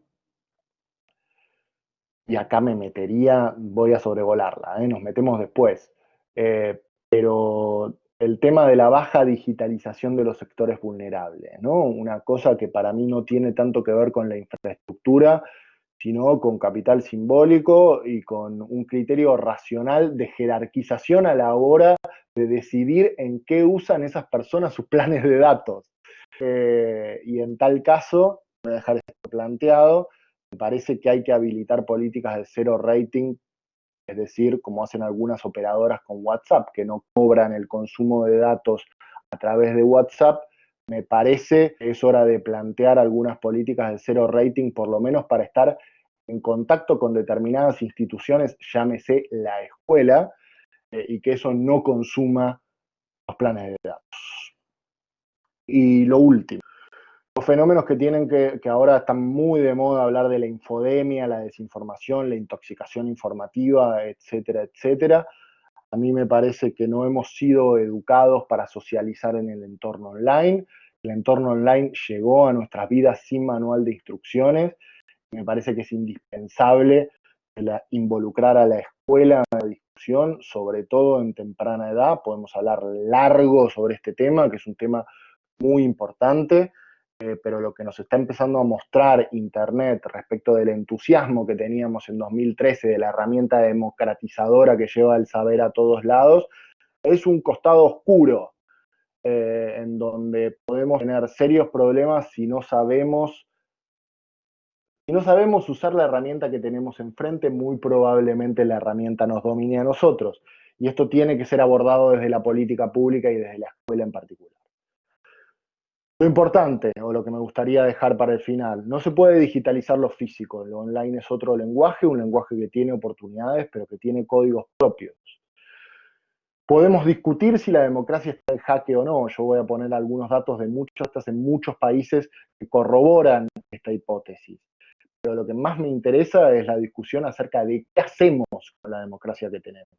Y acá me metería, voy a sobrevolarla, nos metemos después. Pero el tema de la baja digitalización de los sectores vulnerables, ¿no? Una cosa que para mí no tiene tanto que ver con la infraestructura, sino con capital simbólico y con un criterio racional de jerarquización a la hora de decidir en qué usan esas personas sus planes de datos. Y en tal caso, voy a dejar esto planteado, me parece que hay que habilitar políticas de cero rating, es decir, como hacen algunas operadoras con WhatsApp, que no cobran el consumo de datos a través de WhatsApp. Me parece que es hora de plantear algunas políticas de cero rating, por lo menos para estar en contacto con determinadas instituciones, llámese la escuela, y que eso no consuma los planes de datos. Y lo último, los fenómenos que tienen que ahora están muy de moda hablar de la infodemia, la desinformación, la intoxicación informativa, etcétera, etcétera. A mí me parece que no hemos sido educados para socializar en el entorno online. El entorno online llegó a nuestras vidas sin manual de instrucciones. Me parece que es indispensable involucrar a la escuela en la discusión, sobre todo en temprana edad. Podemos hablar largo sobre este tema, que es un tema muy importante, pero lo que nos está empezando a mostrar Internet respecto del entusiasmo que teníamos en 2013 de la herramienta democratizadora que lleva el saber a todos lados, es un costado oscuro en donde podemos tener serios problemas si no sabemos Si no sabemos usar la herramienta que tenemos enfrente, muy probablemente la herramienta nos domine a nosotros. Y esto tiene que ser abordado desde la política pública y desde la escuela en particular. Lo importante, o lo que me gustaría dejar para el final, no se puede digitalizar lo físico. Lo online es otro lenguaje, un lenguaje que tiene oportunidades, pero que tiene códigos propios. Podemos discutir si la democracia está en jaque o no. Yo voy a poner algunos datos de en muchos países que corroboran esta hipótesis. Pero lo que más me interesa es la discusión acerca de qué hacemos con la democracia que tenemos.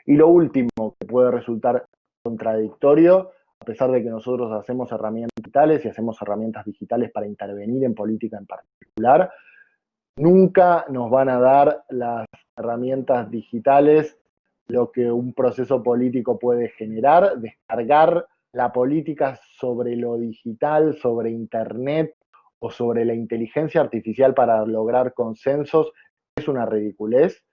Y lo último, que puede resultar contradictorio, a pesar de que nosotros hacemos herramientas digitales y hacemos herramientas digitales para intervenir en política en particular, nunca nos van a dar las herramientas digitales lo que un proceso político puede generar, descargar la política sobre lo digital, sobre Internet o sobre la inteligencia artificial para lograr consensos, es una ridiculez.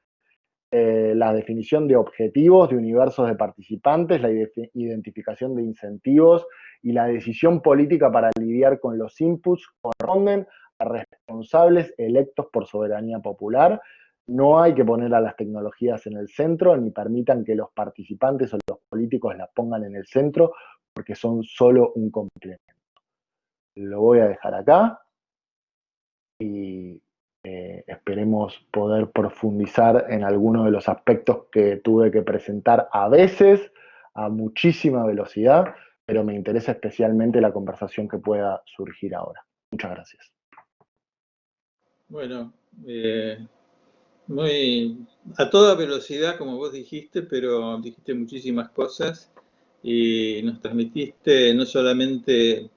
La definición de objetivos, de universos de participantes, la identificación de incentivos y la decisión política para lidiar con los inputs corresponden a responsables electos por soberanía popular. No hay que poner a las tecnologías en el centro, ni permitan que los participantes o los políticos las pongan en el centro, porque son solo un complemento. Lo voy a dejar acá y esperemos poder profundizar en algunos de los aspectos que tuve que presentar a veces a muchísima velocidad, pero me interesa especialmente la conversación que pueda surgir ahora. Muchas gracias. Bueno, muy a toda velocidad, como vos dijiste, pero dijiste muchísimas cosas y nos transmitiste no solamente,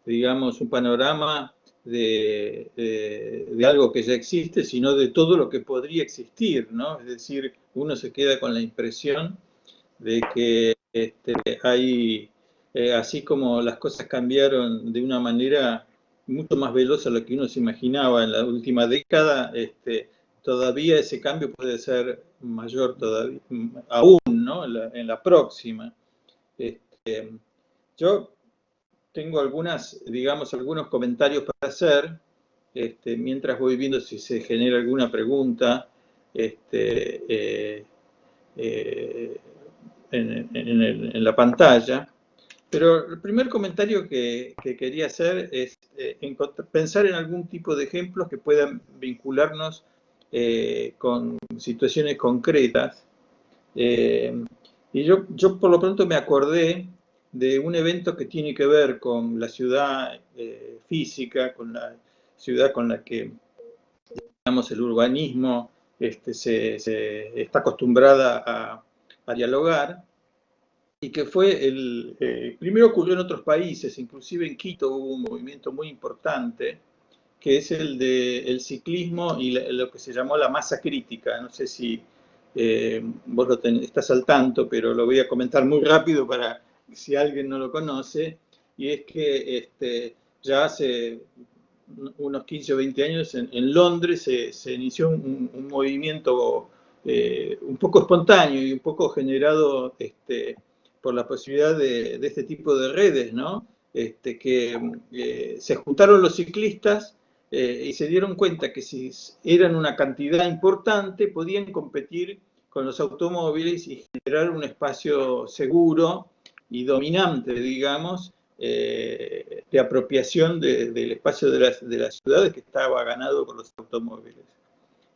digamos, un panorama de algo que ya existe, sino de todo lo que podría existir, ¿no? Es decir, uno se queda con la impresión de que hay, así como las cosas cambiaron de una manera mucho más veloz a lo que uno se imaginaba en la última década, todavía ese cambio puede ser mayor todavía, aún, ¿no? En la próxima. Yo tengo digamos, algunos comentarios para hacer, mientras voy viendo si se genera alguna pregunta en la pantalla. Pero el primer comentario que quería hacer es pensar en algún tipo de ejemplos que puedan vincularnos con situaciones concretas. Y yo por lo pronto me acordé de un evento que tiene que ver con la ciudad física, con la ciudad con la que, digamos, el urbanismo se está acostumbrada a dialogar, y que fue primero ocurrió en otros países, inclusive en Quito hubo un movimiento muy importante, que es el del ciclismo y lo que se llamó la masa crítica. No sé si vos estás al tanto, pero lo voy a comentar muy rápido para si alguien no lo conoce, y es que ya hace unos 15 o 20 años en Londres se inició un movimiento un poco espontáneo y un poco generado por la posibilidad de este tipo de redes, ¿no? Que se juntaron los ciclistas y se dieron cuenta que si eran una cantidad importante podían competir con los automóviles y generar un espacio seguro y dominante, digamos, de apropiación del espacio de las ciudades que estaba ganado por los automóviles.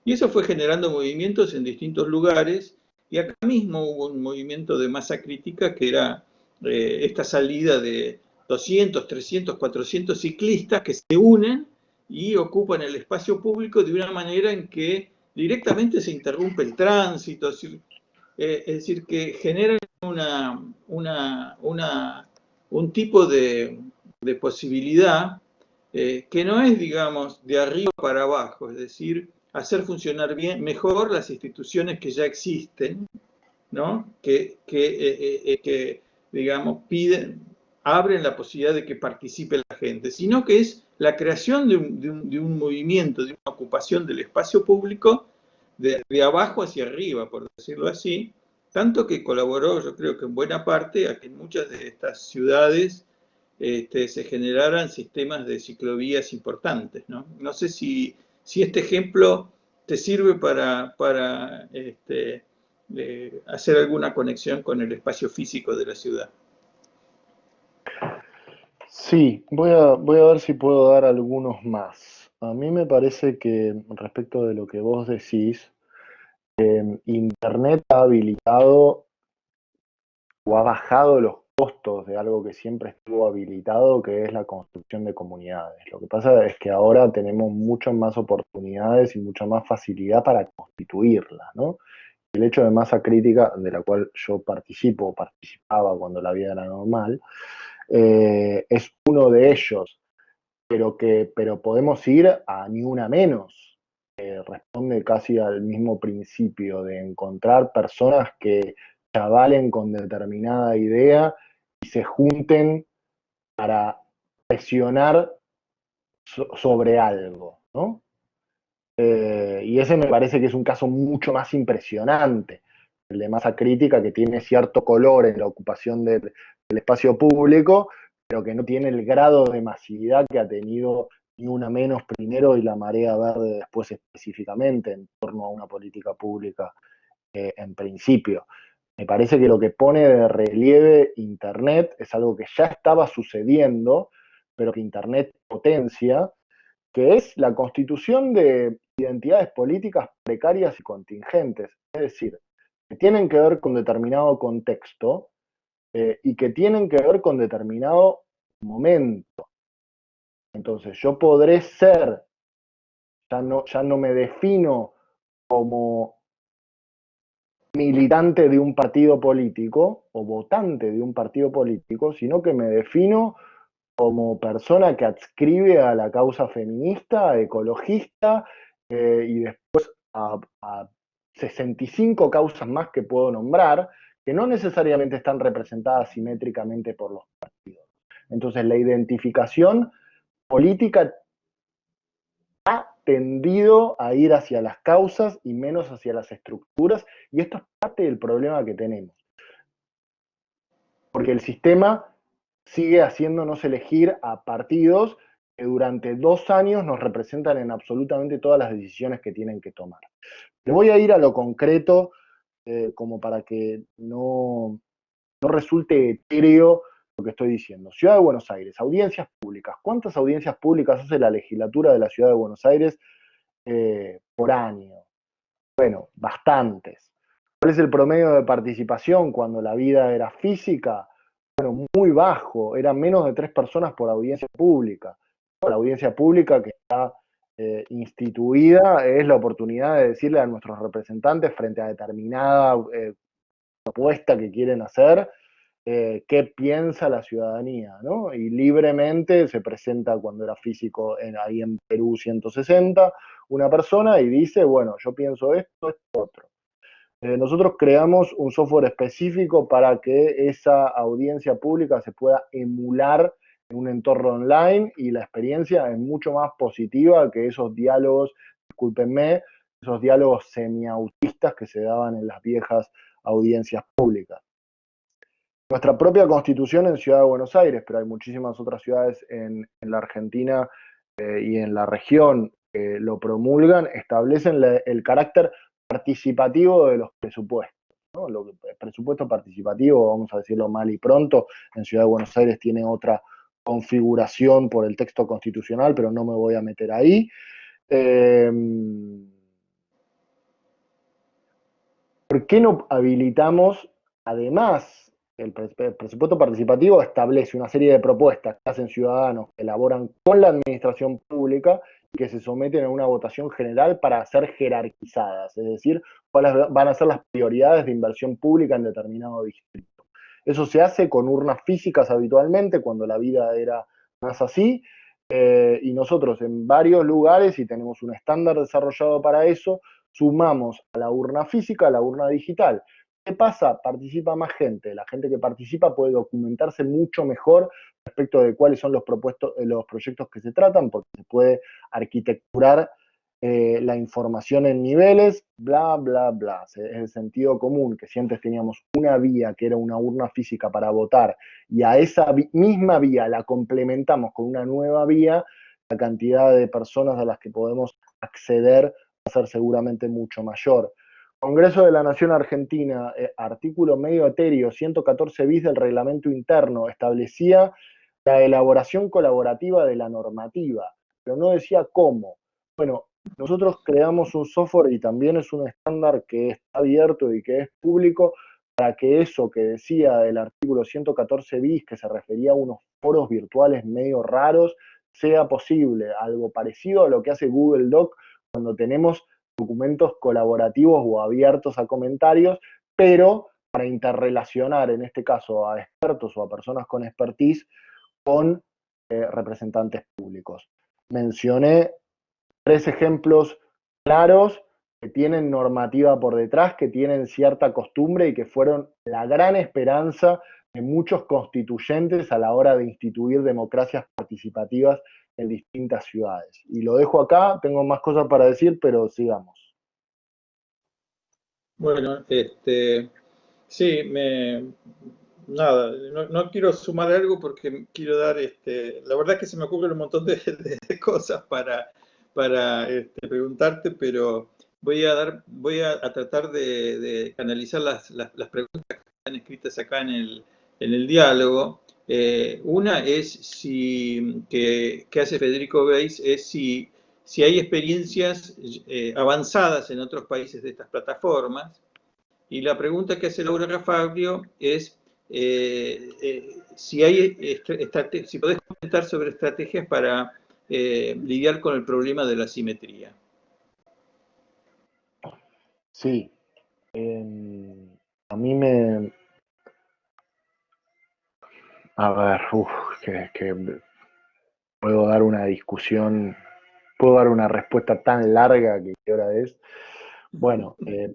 Y eso fue generando movimientos en distintos lugares, y acá mismo hubo un movimiento de masa crítica que era esta salida de 200, 300, 400 ciclistas que se unen y ocupan el espacio público de una manera en que directamente se interrumpe el tránsito, es decir, que generan un tipo de posibilidad que no es, digamos, de arriba para abajo, es decir, hacer funcionar mejor las instituciones que ya existen, ¿no? Que digamos, abren la posibilidad de que participe la gente, sino que es la creación de un movimiento, de una ocupación del espacio público de abajo hacia arriba, por decirlo así, tanto que colaboró, yo creo que en buena parte, a que en muchas de estas ciudades se generaran sistemas de ciclovías importantes, ¿no? No sé si este ejemplo te sirve para hacer alguna conexión con el espacio físico de la ciudad. Sí, voy a ver si puedo dar algunos más. A mí me parece que respecto de lo que vos decís, Internet ha habilitado o ha bajado los costos de algo que siempre estuvo habilitado, que es la construcción de comunidades. Lo que pasa es que ahora tenemos muchas más oportunidades y mucha más facilidad para constituirlas, ¿no? El hecho de masa crítica, de la cual yo participo o participaba cuando la vida era normal, es uno de ellos, pero podemos ir a ni una menos. Responde casi al mismo principio de encontrar personas que chavalen con determinada idea y se junten para presionar sobre algo, ¿no? Y ese me parece que es un caso mucho más impresionante, el de masa crítica, que tiene cierto color en la ocupación del espacio público, pero que no tiene el grado de masividad que ha tenido ni una menos primero y la marea verde después específicamente en torno a una política pública en principio. Me parece que lo que pone de relieve Internet es algo que ya estaba sucediendo, pero que Internet potencia, que es la constitución de identidades políticas precarias y contingentes, es decir, que tienen que ver con determinado contexto y que tienen que ver con determinado momento. Entonces, yo podré ser, ya no me defino como militante de un partido político o votante de un partido político, sino que me defino como persona que adscribe a la causa feminista, ecologista y después a 65 causas más que puedo nombrar, que no necesariamente están representadas simétricamente por los partidos. Entonces, la identificación política ha tendido a ir hacia las causas y menos hacia las estructuras, y esto es parte del problema que tenemos. Porque el sistema sigue haciéndonos elegir a partidos que durante 2 años nos representan en absolutamente todas las decisiones que tienen que tomar. Le voy a ir a lo concreto, como para que no resulte etéreo lo que estoy diciendo. Ciudad de Buenos Aires, audiencias públicas. ¿Cuántas audiencias públicas hace la legislatura de la Ciudad de Buenos Aires por año? Bueno, bastantes. ¿Cuál es el promedio de participación cuando la vida era física? Bueno, muy bajo, eran menos de 3 personas por audiencia pública. La audiencia pública que está instituida es la oportunidad de decirle a nuestros representantes frente a determinada propuesta que quieren hacer, qué piensa la ciudadanía, ¿no? Y libremente se presenta, cuando era físico ahí en Perú 160, una persona y dice, bueno, yo pienso esto otro. Nosotros creamos un software específico para que esa audiencia pública se pueda emular en un entorno online, y la experiencia es mucho más positiva que esos diálogos, discúlpenme, esos diálogos semiautistas que se daban en las viejas audiencias públicas. Nuestra propia constitución en Ciudad de Buenos Aires, pero hay muchísimas otras ciudades en la Argentina y en la región que lo promulgan, establecen el carácter participativo de los presupuestos, ¿no? El presupuesto participativo, vamos a decirlo mal y pronto, en Ciudad de Buenos Aires tiene otra configuración por el texto constitucional, pero no me voy a meter ahí. ¿Por qué no habilitamos, además, el presupuesto participativo establece una serie de propuestas que hacen ciudadanos, que elaboran con la administración pública y que se someten a una votación general para ser jerarquizadas, es decir, cuáles van a ser las prioridades de inversión pública en determinado distrito? Eso se hace con urnas físicas habitualmente, cuando la vida era más así, y nosotros en varios lugares, y tenemos un estándar desarrollado para eso, sumamos a la urna física a la urna digital. ¿Qué pasa? Participa más gente. La gente que participa puede documentarse mucho mejor respecto de cuáles son los proyectos que se tratan, porque se puede arquitecturar la información en niveles, bla, bla, bla. Es el sentido común, que si antes teníamos una vía que era una urna física para votar y a esa misma vía la complementamos con una nueva vía, la cantidad de personas a las que podemos acceder va a ser seguramente mucho mayor. Congreso de la Nación Argentina, artículo medio etéreo, 114 bis del reglamento interno, establecía la elaboración colaborativa de la normativa, pero no decía cómo. Bueno, nosotros creamos un software y también es un estándar que está abierto y que es público para que eso que decía del artículo 114 bis, que se refería a unos foros virtuales medio raros, sea posible. Algo parecido a lo que hace Google Doc cuando tenemos documentos colaborativos o abiertos a comentarios, pero para interrelacionar, en este caso, a expertos o a personas con expertise con representantes públicos. Mencioné 3 ejemplos claros que tienen normativa por detrás, que tienen cierta costumbre y que fueron la gran esperanza de muchos constituyentes a la hora de instituir democracias participativas en distintas ciudades. Y lo dejo acá, tengo más cosas para decir, pero sigamos. Bueno, sí, nada, no quiero sumar algo porque quiero dar, la verdad es que se me ocurren un montón de cosas para preguntarte, pero voy a tratar de canalizar las preguntas que están escritas acá en el diálogo. Una es que hace Federico Beis, es si hay experiencias avanzadas en otros países de estas plataformas. Y la pregunta que hace Laura Rafaglio es si podés comentar sobre estrategias para lidiar con el problema de la asimetría. Sí, a mí me... A ver, que puedo dar una discusión, puedo dar una respuesta tan larga que qué hora es. Bueno,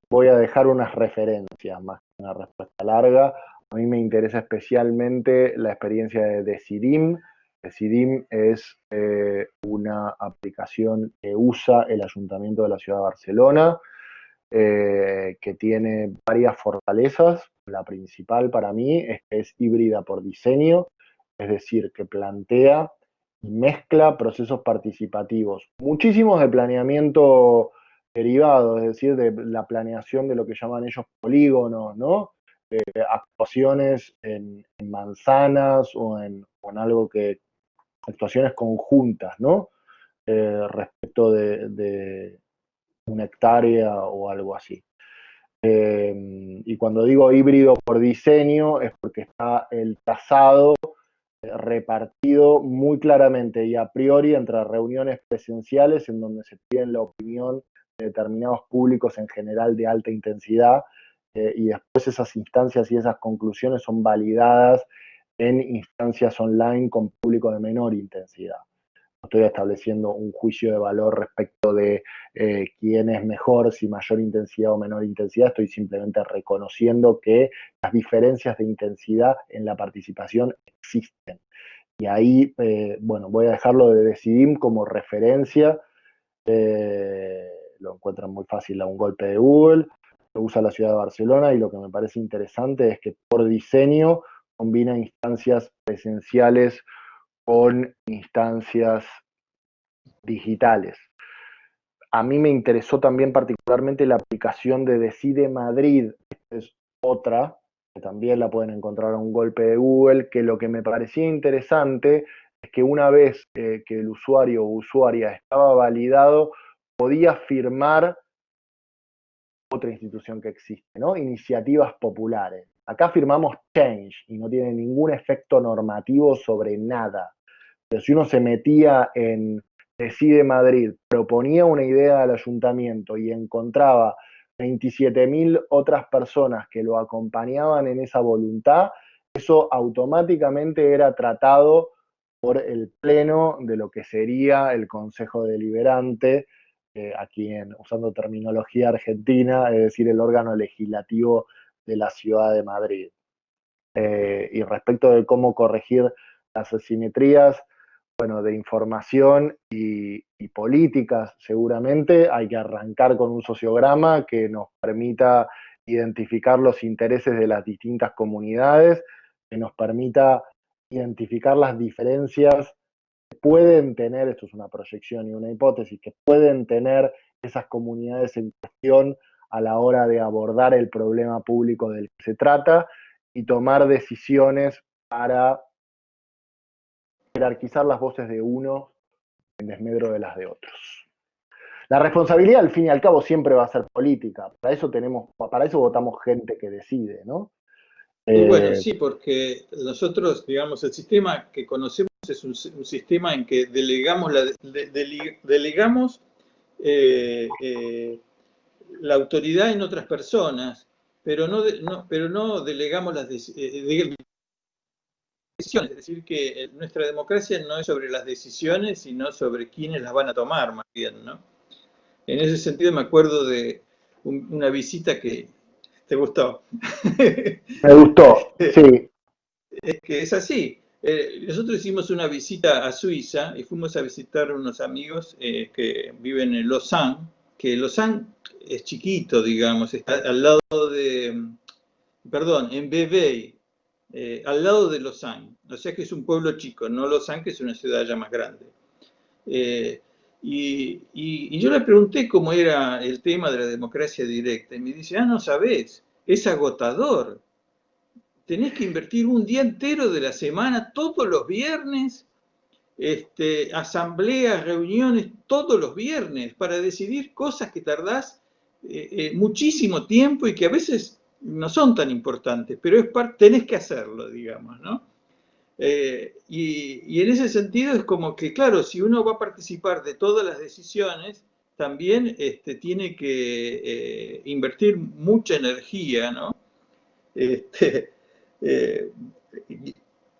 voy a dejar unas referencias más que una respuesta larga. A mí me interesa especialmente la experiencia de Decidim. Decidim es una aplicación que usa el Ayuntamiento de la Ciudad de Barcelona, que tiene varias fortalezas. La principal para mí es que es híbrida por diseño, es decir, que plantea y mezcla procesos participativos, muchísimos de planeamiento derivado, es decir, de la planeación de lo que llaman ellos polígonos, ¿no? Actuaciones en manzanas o en algo que, actuaciones conjuntas, ¿no? Respecto de una hectárea o algo así. Y cuando digo híbrido por diseño es porque está el trazado repartido muy claramente y a priori entre reuniones presenciales en donde se piden la opinión de determinados públicos en general de alta intensidad, y después esas instancias y esas conclusiones son validadas en instancias online con público de menor intensidad. No estoy estableciendo un juicio de valor respecto de quién es mejor, si mayor intensidad o menor intensidad, estoy simplemente reconociendo que las diferencias de intensidad en la participación existen. Y ahí, bueno, voy a dejarlo de Decidim como referencia, lo encuentran muy fácil a un golpe de Google, lo usa la ciudad de Barcelona y lo que me parece interesante es que por diseño combina instancias presenciales con instancias digitales. A mí me interesó también particularmente la aplicación de Decide Madrid, es otra, que también la pueden encontrar a un golpe de Google, que lo que me parecía interesante es que una vez que el usuario o usuaria estaba validado, podía firmar otra institución que existe, ¿no? Iniciativas populares. Acá firmamos Change y no tiene ningún efecto normativo sobre nada. Pero si uno se metía en Decide Madrid, proponía una idea al ayuntamiento y encontraba 27.000 otras personas que lo acompañaban en esa voluntad, eso automáticamente era tratado por el pleno de lo que sería el Consejo Deliberante, aquí usando terminología argentina, es decir, el órgano legislativo de la Ciudad de Madrid. Y respecto de cómo corregir las asimetrías, bueno, de información y políticas, seguramente hay que arrancar con un sociograma que nos permita identificar los intereses de las distintas comunidades, que nos permita identificar las diferencias que pueden tener, esto es una proyección y una hipótesis, que pueden tener esas comunidades en cuestión a la hora de abordar el problema público del que se trata y tomar decisiones para jerarquizar las voces de uno en desmedro de las de otros. La responsabilidad, al fin y al cabo, siempre va a ser política. Para eso votamos gente que decide, ¿no? Y bueno, sí, porque nosotros, digamos, el sistema que conocemos es un sistema en que delegamos la autoridad en otras personas, pero no delegamos las decisiones. Es decir, que nuestra democracia no es sobre las decisiones, sino sobre quiénes las van a tomar, más bien, ¿no? En ese sentido me acuerdo de una visita que te gustó. Me gustó, sí. Es que es así. Nosotros hicimos una visita a Suiza y fuimos a visitar unos amigos que viven en Lausanne, que Lausanne es chiquito, digamos, está al lado perdón, en Vevey, al lado de Lausanne. O sea que es un pueblo chico, no Lausanne, que es una ciudad ya más grande. Eh, y yo le pregunté cómo era el tema de la democracia directa y me dice, no sabés, es agotador. Tenés que invertir un día entero de la semana, todos los viernes, asambleas, reuniones, todos los viernes, para decidir cosas que tardás muchísimo tiempo y que a veces no son tan importantes, pero tenés que hacerlo, digamos, ¿no? Y en ese sentido es como que, claro, si uno va a participar de todas las decisiones, también tiene que invertir mucha energía, ¿no? Eh,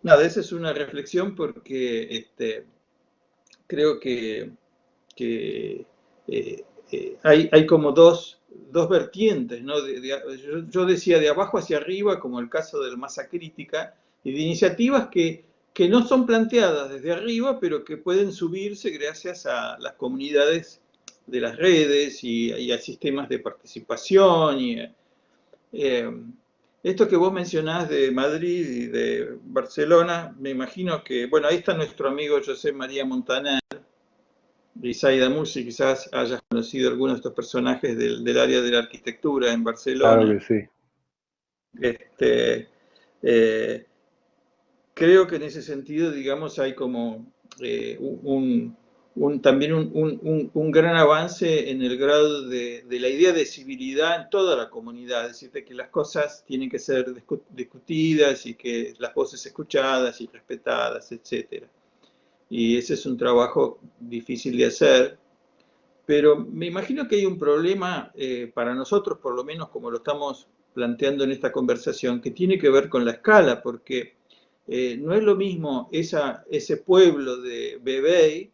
Nada, esa es una reflexión porque creo que hay como dos vertientes, ¿no? Yo decía de abajo hacia arriba, como el caso del masa crítica, y de iniciativas que no son planteadas desde arriba, pero que pueden subirse gracias a las comunidades de las redes y a sistemas de participación. Eh, Esto que vos mencionás de Madrid y de Barcelona, me imagino que, bueno, ahí está nuestro amigo José María Montaner y Zaida Musi, quizás hayas conocido algunos de estos personajes del área de la arquitectura en Claro Barcelona. que sí. Este, eh, Creo que en ese sentido, digamos, hay como también un gran avance en el grado de la idea de civilidad en toda la comunidad, es decir, de que las cosas tienen que ser discutidas y que las voces escuchadas y respetadas, etcétera. Y ese es un trabajo difícil de hacer, pero me imagino que hay un problema para nosotros, por lo menos como lo estamos planteando en esta conversación, que tiene que ver con la escala, porque no es lo mismo ese pueblo de Vevey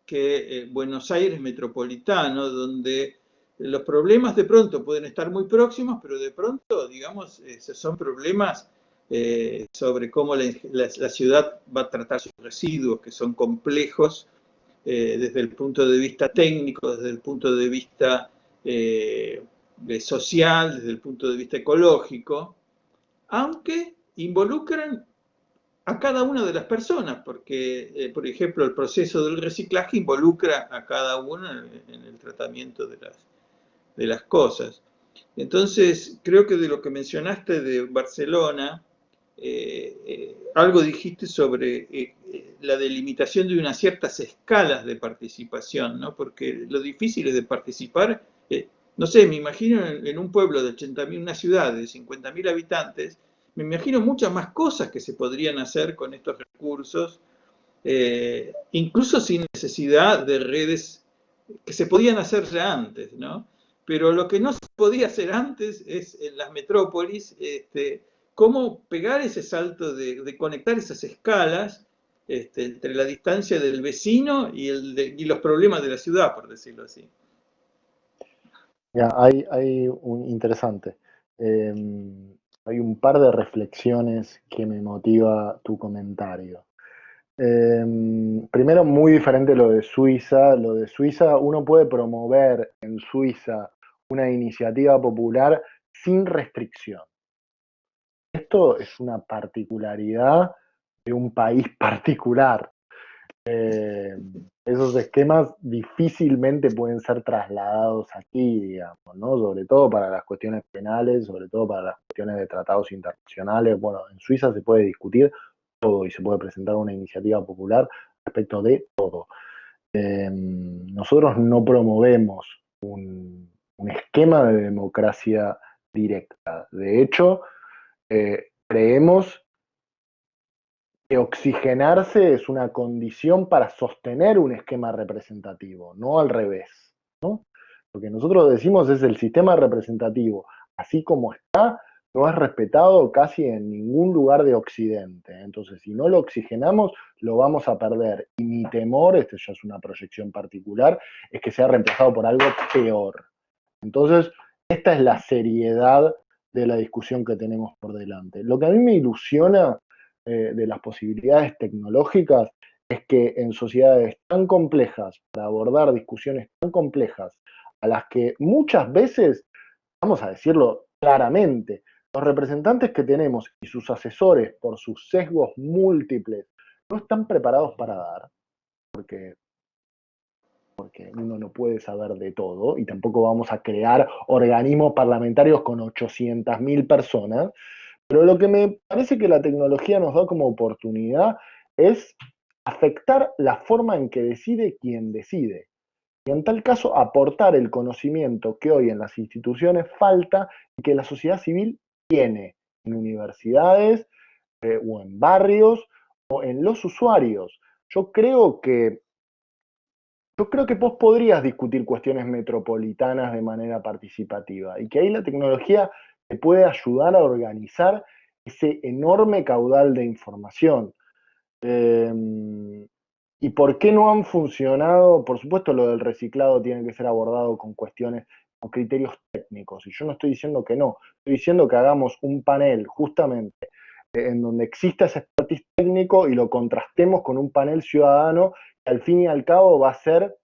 que Buenos Aires metropolitano, donde los problemas de pronto pueden estar muy próximos, pero de pronto, digamos, son problemas sobre cómo la ciudad va a tratar sus residuos, que son complejos desde el punto de vista técnico, desde el punto de vista social, desde el punto de vista ecológico, aunque involucran a cada una de las personas, porque, por ejemplo, el proceso del reciclaje involucra a cada uno en el tratamiento de las cosas. Entonces, creo que de lo que mencionaste de Barcelona, algo dijiste sobre la delimitación de unas ciertas escalas de participación, ¿no? Porque lo difícil es de participar, no sé, me imagino en un pueblo de 80.000, una ciudad de 50.000 habitantes, me imagino muchas más cosas que se podrían hacer con estos recursos, incluso sin necesidad de redes que se podían hacer ya antes, ¿no? Pero lo que no se podía hacer antes es en las metrópolis, cómo pegar ese salto de conectar esas escalas entre la distancia del vecino y los problemas de la ciudad, por decirlo así. Ya, hay un interesante. Eh, Hay un par de reflexiones que me motiva tu comentario. Primero, muy diferente lo de Suiza. Lo de Suiza, uno puede promover en Suiza una iniciativa popular sin restricción. Esto es una particularidad de un país particular. Eh, Esos esquemas difícilmente pueden ser trasladados aquí, digamos, ¿no? Sobre todo para las cuestiones penales, sobre todo para las cuestiones de tratados internacionales. Bueno, en Suiza se puede discutir todo y se puede presentar una iniciativa popular respecto de todo. Nosotros no promovemos un esquema de democracia directa. De hecho, creemos que oxigenarse es una condición para sostener un esquema representativo, no al revés, ¿no? Lo que nosotros decimos es el sistema representativo, así como está, no es respetado casi en ningún lugar de Occidente. Entonces, si no lo oxigenamos, lo vamos a perder. Y mi temor, esto ya es una proyección particular, es que sea reemplazado por algo peor. Entonces, esta es la seriedad de la discusión que tenemos por delante. Lo que a mí me ilusiona de las posibilidades tecnológicas es que en sociedades tan complejas, para abordar discusiones tan complejas, a las que muchas veces, vamos a decirlo claramente, los representantes que tenemos y sus asesores, por sus sesgos múltiples, no están preparados para dar, porque uno no puede saber de todo y tampoco vamos a crear organismos parlamentarios con 800.000 personas, pero lo que me parece que la tecnología nos da como oportunidad es afectar la forma en que decide quien decide. Y en tal caso, aportar el conocimiento que hoy en las instituciones falta y que la sociedad civil tiene en universidades o en barrios o en los usuarios. Yo creo que yo creo que vos podrías discutir cuestiones metropolitanas de manera participativa y que ahí la tecnología te puede ayudar a organizar ese enorme caudal de información. Eh, ¿Y por qué no han funcionado? Por supuesto, lo del reciclado tiene que ser abordado con cuestiones, con criterios técnicos. Y yo no estoy diciendo que no, estoy diciendo que hagamos un panel justamente en donde exista ese expertise técnico y lo contrastemos con un panel ciudadano que al fin y al cabo va a ser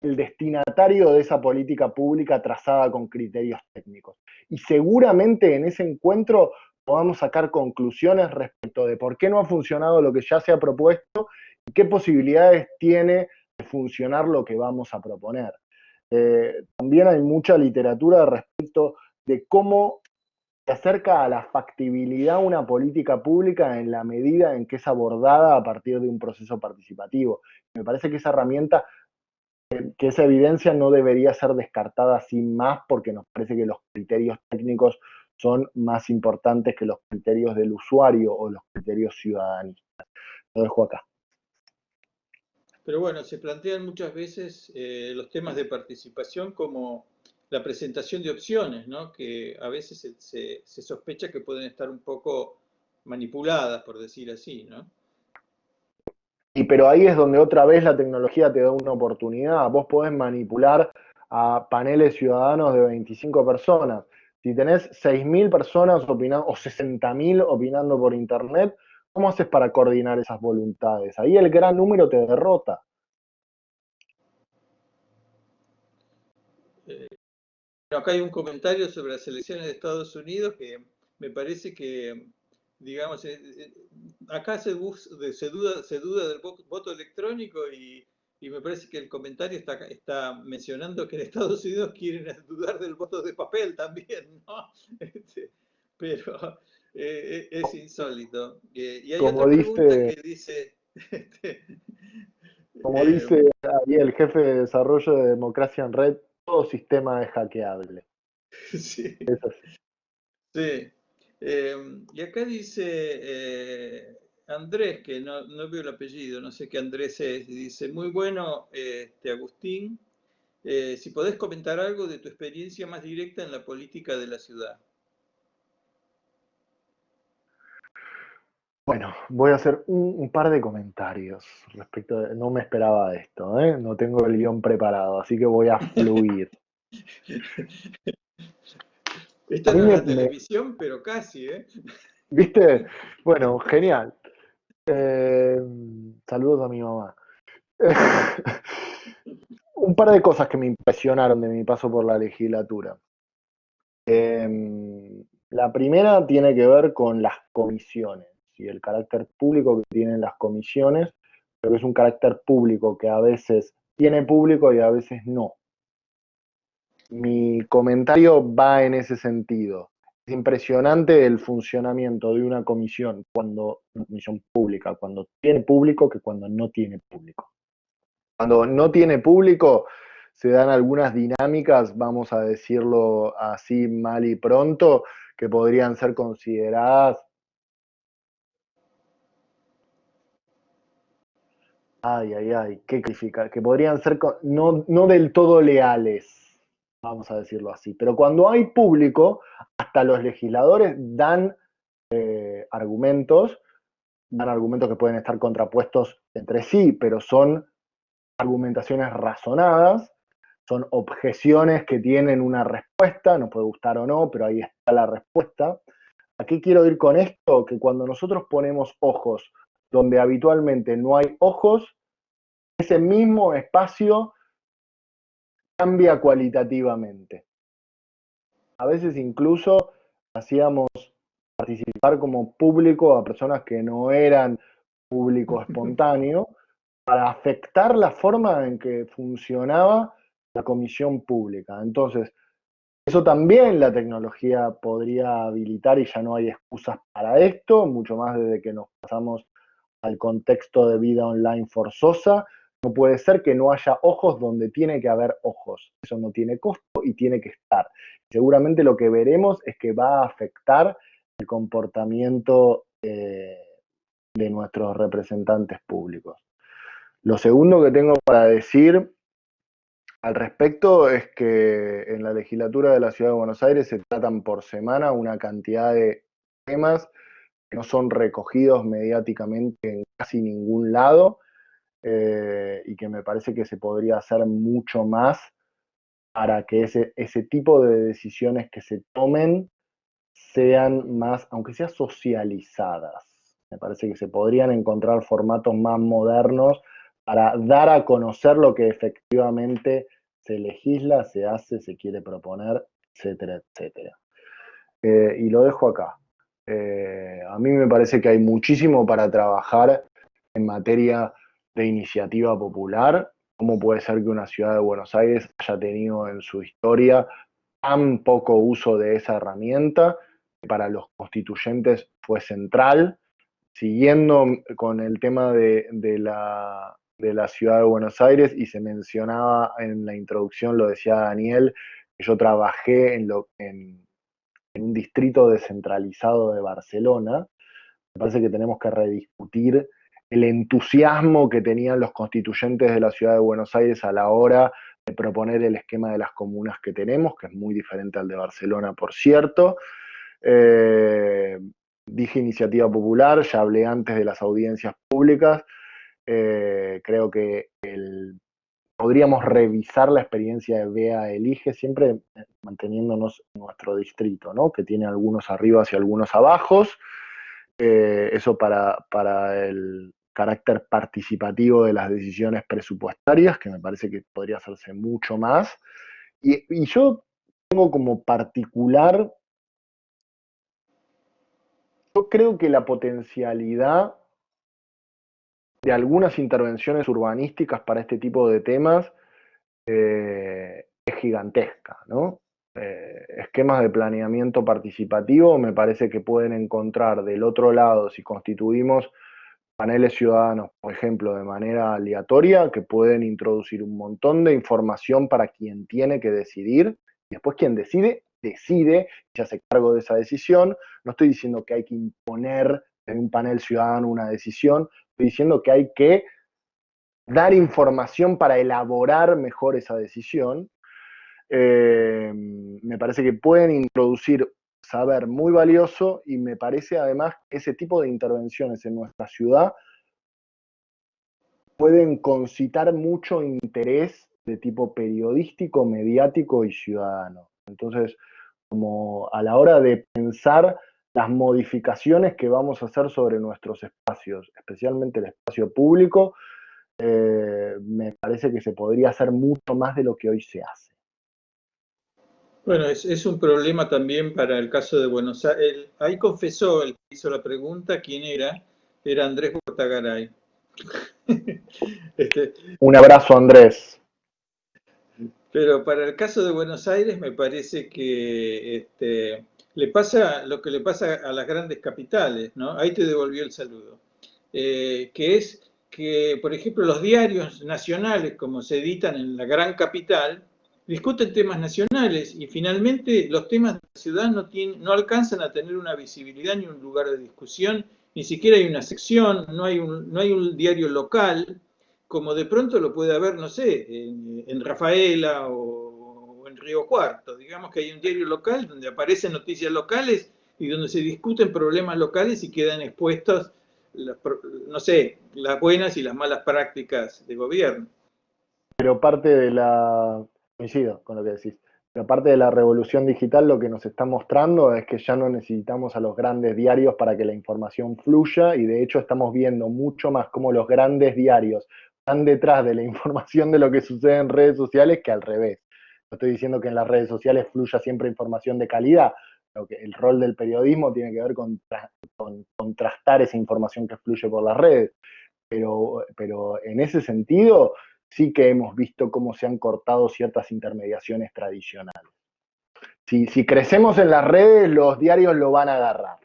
el destinatario de esa política pública trazada con criterios técnicos. Y seguramente en ese encuentro podamos sacar conclusiones respecto de por qué no ha funcionado lo que ya se ha propuesto y qué posibilidades tiene de funcionar lo que vamos a proponer. También hay mucha literatura respecto de cómo se acerca a la factibilidad una política pública en la medida en que es abordada a partir de un proceso participativo. Me parece que esa herramienta, que esa evidencia no debería ser descartada sin más porque nos parece que los criterios técnicos son más importantes que los criterios del usuario o los criterios ciudadanistas. Lo dejo acá. Pero bueno, se plantean muchas veces los temas de participación como la presentación de opciones, ¿no? Que a veces se sospecha que pueden estar un poco manipuladas, por decir así, ¿no? Pero ahí es donde otra vez la tecnología te da una oportunidad. Vos podés manipular a paneles ciudadanos de 25 personas. Si tenés 6.000 personas opinando o 60.000 opinando por internet, ¿cómo haces para coordinar esas voluntades? Ahí el gran número te derrota. Acá hay un comentario sobre las elecciones de Estados Unidos que me parece que, digamos, acá se duda del voto electrónico y me parece que el comentario está mencionando que en Estados Unidos quieren dudar del voto de papel también, ¿no? Pero es insólito. Y hay Como otra pregunta dice, que dice, este, como eh, dice ahí el jefe de desarrollo de Democracia en Red, todo sistema es hackeable. sí. Es así. Sí. Y acá dice Andrés, que no veo el apellido, no sé qué Andrés es, y dice, muy bueno, Agustín, si podés comentar algo de tu experiencia más directa en la política de la ciudad. Bueno, voy a hacer un par de comentarios respecto de, no me esperaba esto, ¿eh? No tengo el guión preparado, así que voy a fluir. Esto A mí no es la televisión, pero casi, ¿eh? ¿viste? Bueno, genial. Saludos a mi mamá. Un par de cosas que me impresionaron de mi paso por la legislatura. La primera tiene que ver con las comisiones y el carácter público que tienen las comisiones, pero es un carácter público que a veces tiene público y a veces no. Mi comentario va en ese sentido. Es impresionante el funcionamiento de una comisión pública, cuando tiene público que cuando no tiene público. Cuando no tiene público, se dan algunas dinámicas, vamos a decirlo así mal y pronto, que podrían ser consideradas, qué calificar, que podrían ser no del todo leales, vamos a decirlo así. Pero cuando hay público, hasta los legisladores argumentos, dan argumentos que pueden estar contrapuestos entre sí, pero son argumentaciones razonadas, son objeciones que tienen una respuesta, nos puede gustar o no, pero ahí está la respuesta. ¿A qué quiero ir con esto? Que cuando nosotros ponemos ojos donde habitualmente no hay ojos, ese mismo espacio cambia cualitativamente. A veces incluso hacíamos participar como público a personas que no eran público espontáneo para afectar la forma en que funcionaba la comisión pública. Entonces, eso también la tecnología podría habilitar y ya no hay excusas para esto, mucho más desde que nos pasamos al contexto de vida online forzosa. No puede ser que no haya ojos donde tiene que haber ojos. Eso no tiene costo y tiene que estar. Seguramente lo que veremos es que va a afectar el comportamiento de nuestros representantes públicos. Lo segundo que tengo para decir al respecto es que en la legislatura de la Ciudad de Buenos Aires se tratan por semana una cantidad de temas que no son recogidos mediáticamente en casi ningún lado y que me parece que se podría hacer mucho más para que ese tipo de decisiones que se tomen sean más, aunque sea socializadas. Me parece que se podrían encontrar formatos más modernos para dar a conocer lo que efectivamente se legisla, se hace, se quiere proponer, etcétera, etcétera. Y lo dejo acá. A mí me parece que hay muchísimo para trabajar en materia de iniciativa popular. ¿Cómo puede ser que una ciudad de Buenos Aires haya tenido en su historia tan poco uso de esa herramienta? Para los constituyentes fue central. Siguiendo con el tema de la ciudad de Buenos Aires, y se mencionaba en la introducción, lo decía Daniel, que yo trabajé en un distrito descentralizado de Barcelona. Me parece que tenemos que rediscutir el entusiasmo que tenían los constituyentes de la ciudad de Buenos Aires a la hora de proponer el esquema de las comunas que tenemos, que es muy diferente al de Barcelona, por cierto. Dije iniciativa popular, ya hablé antes de las audiencias públicas. Creo que podríamos revisar la experiencia de BEA Elige, siempre manteniéndonos en nuestro distrito, ¿no? Que tiene algunos arriba y algunos abajo. Eso para el carácter participativo de las decisiones presupuestarias, que me parece que podría hacerse mucho más. Y yo tengo como particular, yo creo que la potencialidad de algunas intervenciones urbanísticas para este tipo de temas es gigantesca, ¿no? Esquemas de planeamiento participativo me parece que pueden encontrar del otro lado, si constituimos paneles ciudadanos, por ejemplo, de manera aleatoria, que pueden introducir un montón de información para quien tiene que decidir, y después quien decide, decide, y se hace cargo de esa decisión. No estoy diciendo que hay que imponer en un panel ciudadano una decisión, estoy diciendo que hay que dar información para elaborar mejor esa decisión. Me parece que pueden introducir saber muy valioso, y me parece además que ese tipo de intervenciones en nuestra ciudad pueden concitar mucho interés de tipo periodístico, mediático y ciudadano. Entonces, como a la hora de pensar las modificaciones que vamos a hacer sobre nuestros espacios, especialmente el espacio público, me parece que se podría hacer mucho más de lo que hoy se hace. Bueno, es un problema también para el caso de Buenos Aires. Ahí confesó el que hizo la pregunta quién era Andrés Bortagaray. Un abrazo, Andrés. Pero para el caso de Buenos Aires me parece que le pasa lo que le pasa a las grandes capitales, ¿no? Ahí te devolvió el saludo. Que es que, por ejemplo, los diarios nacionales, como se editan en la gran capital, discuten temas nacionales y finalmente los temas de la ciudad no alcanzan a tener una visibilidad ni un lugar de discusión, ni siquiera hay una sección, no hay un diario local, como de pronto lo puede haber, no sé, en Rafaela o en Río Cuarto. Digamos que hay un diario local donde aparecen noticias locales y donde se discuten problemas locales y quedan expuestos, no sé, las buenas y las malas prácticas de gobierno. Pero parte de coincido con lo que decís, pero parte de la revolución digital lo que nos está mostrando es que ya no necesitamos a los grandes diarios para que la información fluya, y de hecho estamos viendo mucho más cómo los grandes diarios están detrás de la información de lo que sucede en redes sociales que al revés. No estoy diciendo que en las redes sociales fluya siempre información de calidad, pero que el rol del periodismo tiene que ver con contrastar esa información que fluye por las redes. Pero en ese sentido sí que hemos visto cómo se han cortado ciertas intermediaciones tradicionales. Si crecemos en las redes, los diarios lo van a agarrar.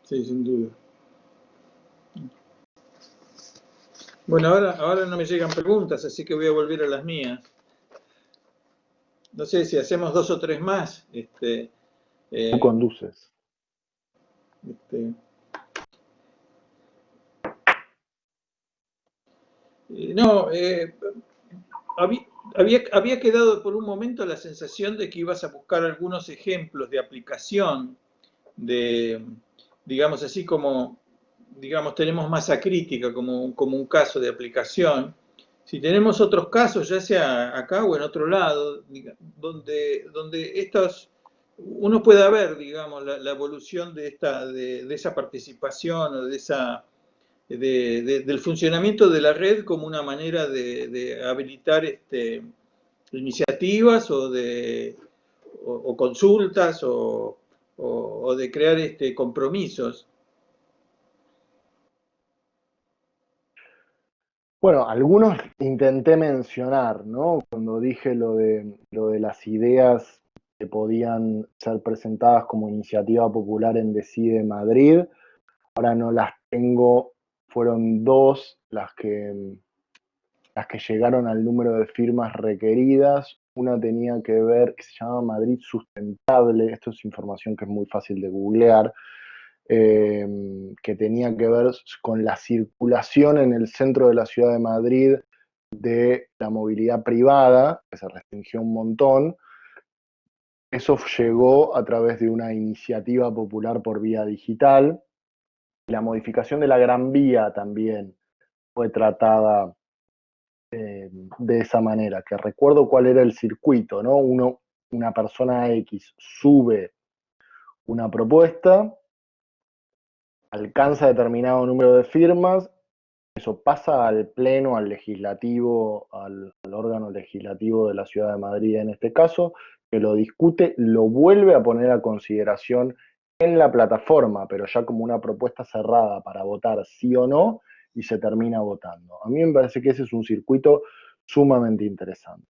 Sí, sin duda. Bueno, ahora no me llegan preguntas, así que voy a volver a las mías. No sé si hacemos 2 o 3 más. Tú conduces. No, había quedado por un momento la sensación de que ibas a buscar algunos ejemplos de aplicación, digamos así como, digamos, tenemos masa crítica como un caso de aplicación. Si tenemos otros casos, ya sea acá o en otro lado, donde uno pueda ver, digamos, la evolución de esa participación o del funcionamiento de la red como una manera de habilitar iniciativas o consultas o de crear compromisos. Bueno, algunos intenté mencionar, ¿no? Cuando dije lo de las ideas que podían ser presentadas como iniciativa popular en Decide Madrid. Ahora no las tengo, fueron 2 las que llegaron al número de firmas requeridas. Una tenía que ver, que se llama Madrid Sustentable, esto es información que es muy fácil de googlear, que tenía que ver con la circulación en el centro de la ciudad de Madrid de la movilidad privada, que se restringió un montón. Eso llegó a través de una iniciativa popular por vía digital. La modificación de la Gran Vía también fue tratada de esa manera, que recuerdo cuál era el circuito, ¿no? Una persona X sube una propuesta, alcanza determinado número de firmas, eso pasa al pleno, al legislativo, al órgano legislativo de la Ciudad de Madrid en este caso, que lo discute, lo vuelve a poner a consideración en la plataforma, pero ya como una propuesta cerrada para votar sí o no, y se termina votando. A mí me parece que ese es un circuito sumamente interesante.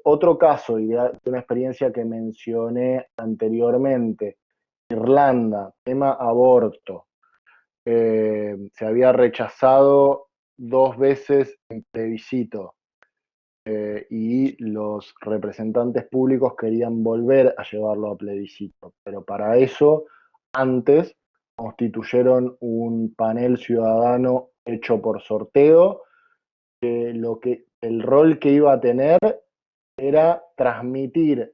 Otro caso, y de una experiencia que mencioné anteriormente, Irlanda, tema aborto. Se había rechazado 2 veces en plebiscito, y los representantes públicos querían volver a llevarlo a plebiscito, pero para eso antes constituyeron un panel ciudadano hecho por sorteo, que el rol que iba a tener era transmitir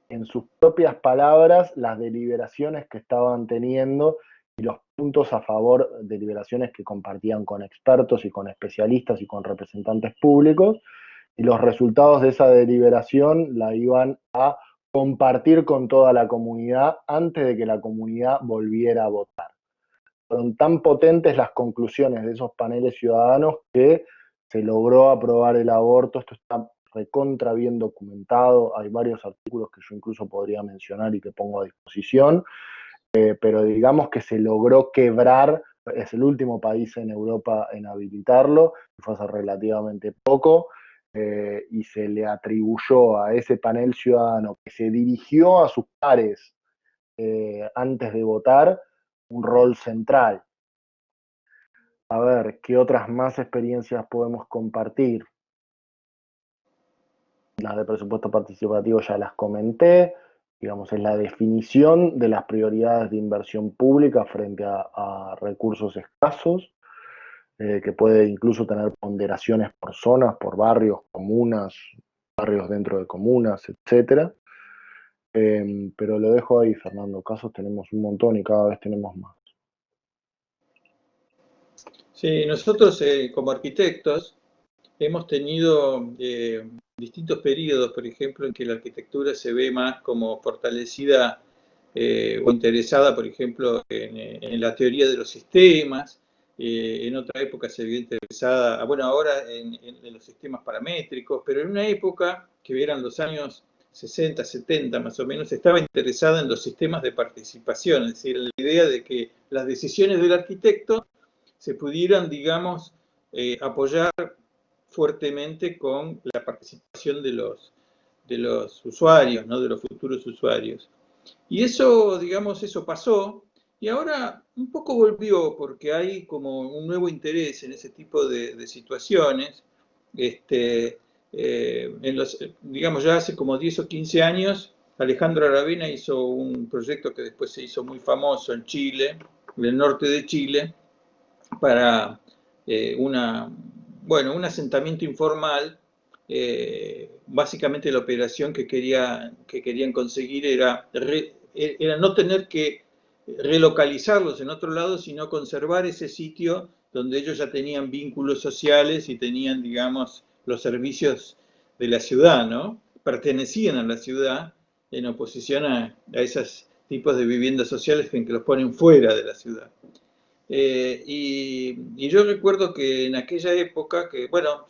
en sus propias palabras las deliberaciones que estaban teniendo y los puntos a favor, deliberaciones que compartían con expertos y con especialistas y con representantes públicos, y los resultados de esa deliberación la iban a compartir con toda la comunidad antes de que la comunidad volviera a votar. Fueron tan potentes las conclusiones de esos paneles ciudadanos que se logró aprobar el aborto. Esto está recontra bien documentado, hay varios artículos que yo incluso podría mencionar y que pongo a disposición, pero digamos que se logró quebrar, es el último país en Europa en habilitarlo, fue hace relativamente poco, y se le atribuyó a ese panel ciudadano que se dirigió a sus pares antes de votar un rol central. A ver, ¿qué otras más experiencias podemos compartir? Las de presupuesto participativo ya las comenté, digamos, es la definición de las prioridades de inversión pública frente a recursos escasos, que puede incluso tener ponderaciones por zonas, por barrios, comunas, barrios dentro de comunas, etcétera. Pero lo dejo ahí, Fernando. Casos tenemos un montón y cada vez tenemos más. Sí, nosotros como arquitectos hemos tenido distintos periodos, por ejemplo, en que la arquitectura se ve más como fortalecida o interesada, por ejemplo, en la teoría de los sistemas. En otra época se vio interesada, bueno, ahora en los sistemas paramétricos, pero en una época que eran los años 60, 70 más o menos, estaba interesada en los sistemas de participación, es decir, la idea de que las decisiones del arquitecto se pudieran, digamos, apoyar fuertemente con la participación de los usuarios, ¿no? De los futuros usuarios. Y eso, digamos, eso pasó y ahora un poco volvió porque hay como un nuevo interés en ese tipo de situaciones. Digamos, ya hace como 10 o 15 años, Alejandro Aravena hizo un proyecto que después se hizo muy famoso en Chile, en el norte de Chile, para un asentamiento informal. Básicamente la operación que querían conseguir era no tener que relocalizarlos en otro lado, sino conservar ese sitio donde ellos ya tenían vínculos sociales y tenían, digamos, los servicios de la ciudad, ¿no? Pertenecían a la ciudad en oposición a esos tipos de viviendas sociales en que los ponen fuera de la ciudad. Y yo recuerdo que en aquella época, que bueno,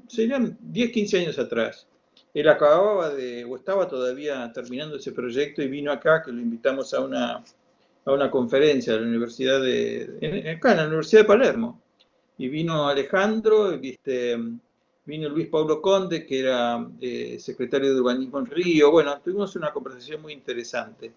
serían 10, 15 años atrás, él acababa o estaba todavía terminando ese proyecto y vino acá, que lo invitamos a una conferencia de la Universidad acá en la Universidad de Palermo. Y vino Alejandro, vino Luis Pablo Conde, que era secretario de Urbanismo en Río. Bueno, tuvimos una conversación muy interesante.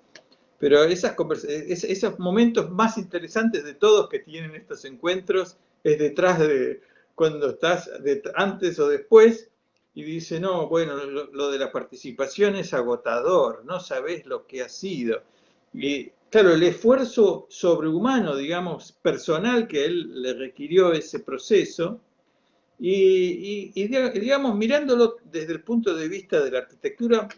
Pero esos momentos más interesantes de todos que tienen estos encuentros es detrás de cuando estás antes o después y dice, no, bueno, lo de la participación es agotador, no sabés lo que ha sido. Y claro, el esfuerzo sobrehumano, digamos, personal que él le requirió ese proceso, y digamos, mirándolo desde el punto de vista de la arquitectura,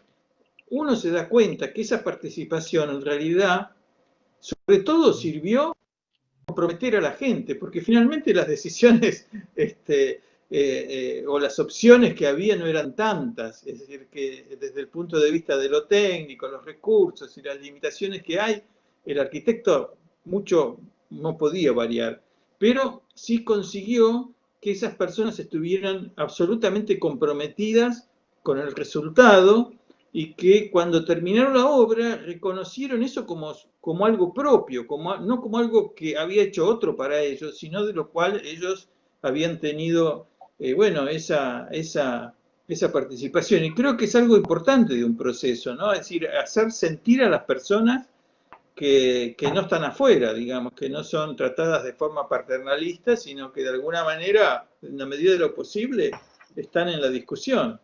uno se da cuenta que esa participación en realidad, sobre todo, sirvió a comprometer a la gente, porque finalmente las decisiones o las opciones que había no eran tantas, es decir, que desde el punto de vista de lo técnico, los recursos y las limitaciones que hay, el arquitecto mucho no podía variar, pero sí consiguió que esas personas estuvieran absolutamente comprometidas con el resultado y que cuando terminaron la obra reconocieron eso como algo propio, no como algo que había hecho otro para ellos, sino de lo cual ellos habían tenido, esa participación. Y creo que es algo importante de un proceso, ¿no? Es decir, hacer sentir a las personas que no están afuera, digamos, que no son tratadas de forma paternalista, sino que de alguna manera, en la medida de lo posible, están en la discusión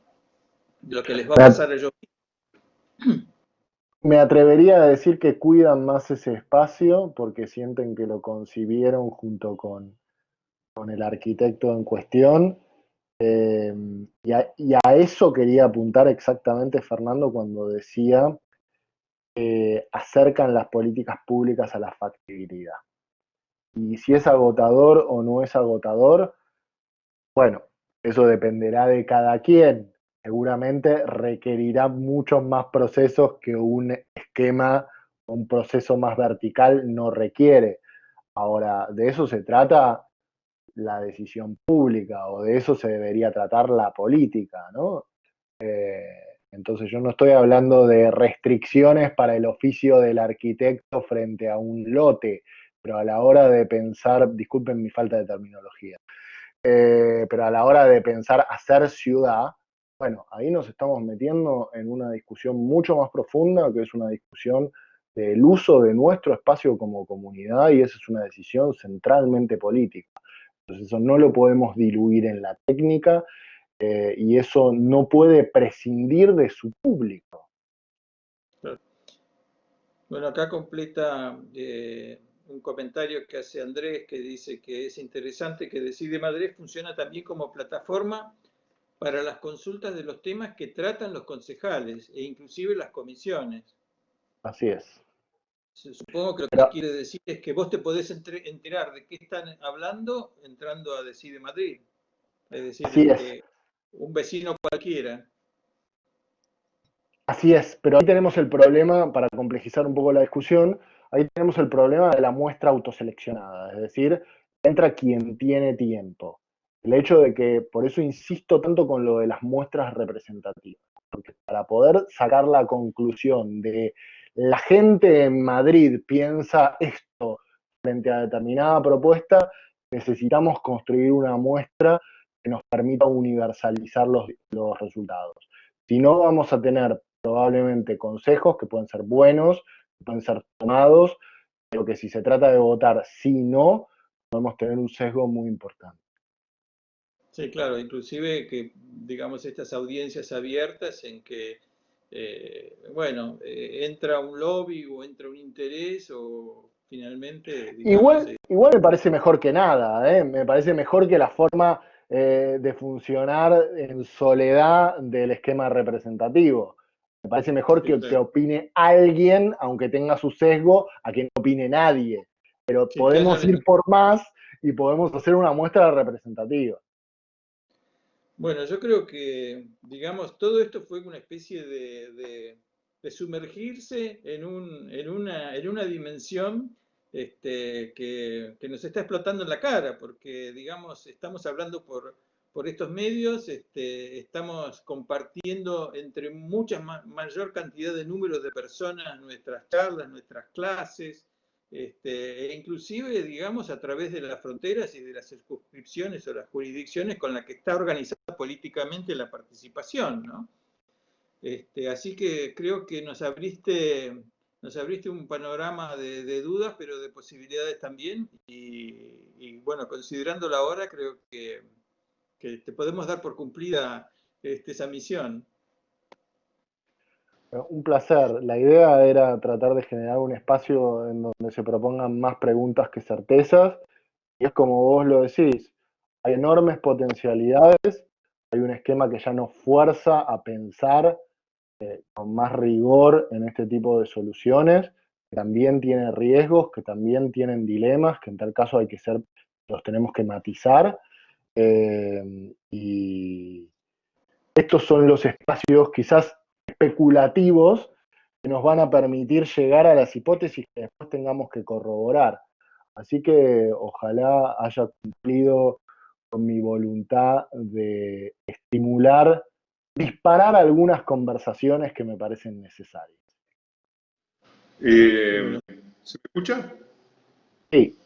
de lo que les va a pasar a ellos. Me atrevería a decir que cuidan más ese espacio porque sienten que lo concibieron junto con el arquitecto en cuestión. Y a eso quería apuntar exactamente, Fernando, cuando decía acercan las políticas públicas a la factibilidad. Y si es agotador o no es agotador, bueno, eso dependerá de cada quien. seguramente requerirá muchos más procesos que un esquema, un proceso más vertical no requiere. Ahora, de eso se trata la decisión pública o de eso se debería tratar la política, ¿no? Entonces yo no estoy hablando de restricciones para el oficio del arquitecto frente a un lote, pero a la hora de pensar, disculpen mi falta de terminología, pero a la hora de pensar hacer ciudad, bueno, ahí nos estamos metiendo en una discusión mucho más profunda, que es una discusión del uso de nuestro espacio como comunidad y esa es una decisión centralmente política. Entonces eso no lo podemos diluir en la técnica y eso no puede prescindir de su público. Bueno, acá completa un comentario que hace Andrés que dice que es interesante que Decide Madrid funciona también como plataforma para las consultas de los temas que tratan los concejales e inclusive las comisiones. Así es. Supongo que lo Pero, que quiere decir es que vos te podés enterar de qué están hablando entrando a Decide Madrid. Es decir, así es. un vecino cualquiera. Así es, pero ahí tenemos el problema, para complejizar un poco la discusión, ahí tenemos el problema de la muestra autoseleccionada, es decir, entra quien tiene tiempo. El hecho de que, por eso insisto tanto con lo de las muestras representativas, porque para poder sacar la conclusión de la gente en Madrid piensa esto frente a determinada propuesta, necesitamos construir una muestra que nos permita universalizar los resultados. Si no, vamos a tener probablemente consejos que pueden ser buenos, que pueden ser tomados, pero que si se trata de votar sí no, podemos tener un sesgo muy importante. Sí, claro, inclusive que, digamos, estas audiencias abiertas en que, entra un lobby o entra un interés o finalmente, digamos, Igual me parece mejor que nada, ¿eh? Me parece mejor que la forma de funcionar en soledad del esquema representativo. Me parece mejor sí, que claro. opine alguien, aunque tenga su sesgo, a que no opine nadie. Pero Sí, que podemos ir por más y podemos hacer una muestra representativa. Bueno, yo creo que, digamos, todo esto fue una especie de sumergirse en una dimensión que nos está explotando en la cara, porque, digamos, estamos hablando por estos medios, estamos compartiendo entre mayor cantidad de números de personas nuestras charlas, nuestras clases, e inclusive, digamos, a través de las fronteras y de las circunscripciones o las jurisdicciones con las que está organizada políticamente la participación, ¿no? Así que creo que nos abriste un panorama de dudas, pero de posibilidades también, y bueno, considerando la hora, creo que te podemos dar por cumplida esa misión. Un placer. La idea era tratar de generar un espacio en donde se propongan más preguntas que certezas. Y es como vos lo decís, hay enormes potencialidades, hay un esquema que ya nos fuerza a pensar con más rigor en este tipo de soluciones, que también tiene riesgos, que también tienen dilemas, que en tal caso los tenemos que matizar. Y estos son los espacios quizás especulativos que nos van a permitir llegar a las hipótesis que después tengamos que corroborar. Así que ojalá haya cumplido con mi voluntad de estimular, disparar algunas conversaciones que me parecen necesarias. Bueno, ¿Se me escucha? Sí,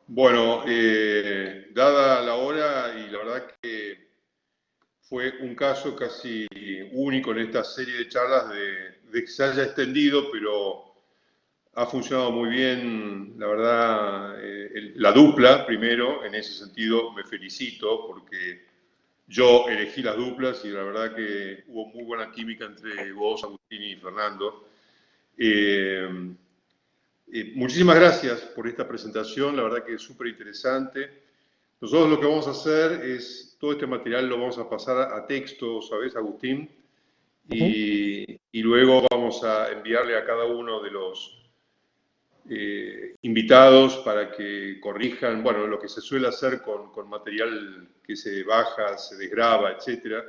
Bueno, dada la hora y la verdad que fue un caso casi único en esta serie de charlas de que se haya extendido, pero ha funcionado muy bien, la verdad, la dupla, primero, en ese sentido me felicito porque yo elegí las duplas y la verdad que hubo muy buena química entre vos, Agustín y Fernando. Muchísimas gracias por esta presentación, la verdad que es súper interesante. Nosotros lo que vamos a hacer es, todo este material lo vamos a pasar a texto, ¿sabes, Agustín? Y luego vamos a enviarle a cada uno de los invitados para que corrijan, bueno, lo que se suele hacer con material que se baja, se desgraba, etcétera,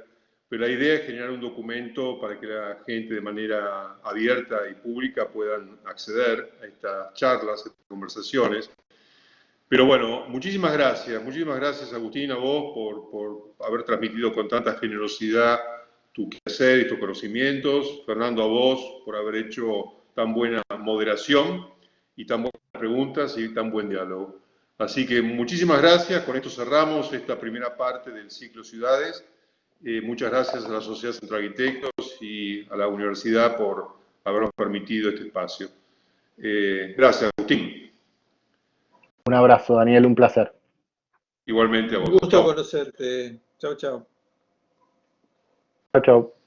pero la idea es generar un documento para que la gente de manera abierta y pública puedan acceder a estas charlas, a estas conversaciones. Pero bueno, muchísimas gracias Agustín, a vos por haber transmitido con tanta generosidad tu quehacer y tus conocimientos. Fernando, a vos por haber hecho tan buena moderación y tan buenas preguntas y tan buen diálogo. Así que muchísimas gracias, con esto cerramos esta primera parte del ciclo Ciudades. Muchas gracias a la Sociedad Central de Arquitectos y a la Universidad por habernos permitido este espacio. Gracias, Agustín. Un abrazo, Daniel, un placer. Igualmente a vos. Un gusto conocerte. Chao, chao. Chao, chao.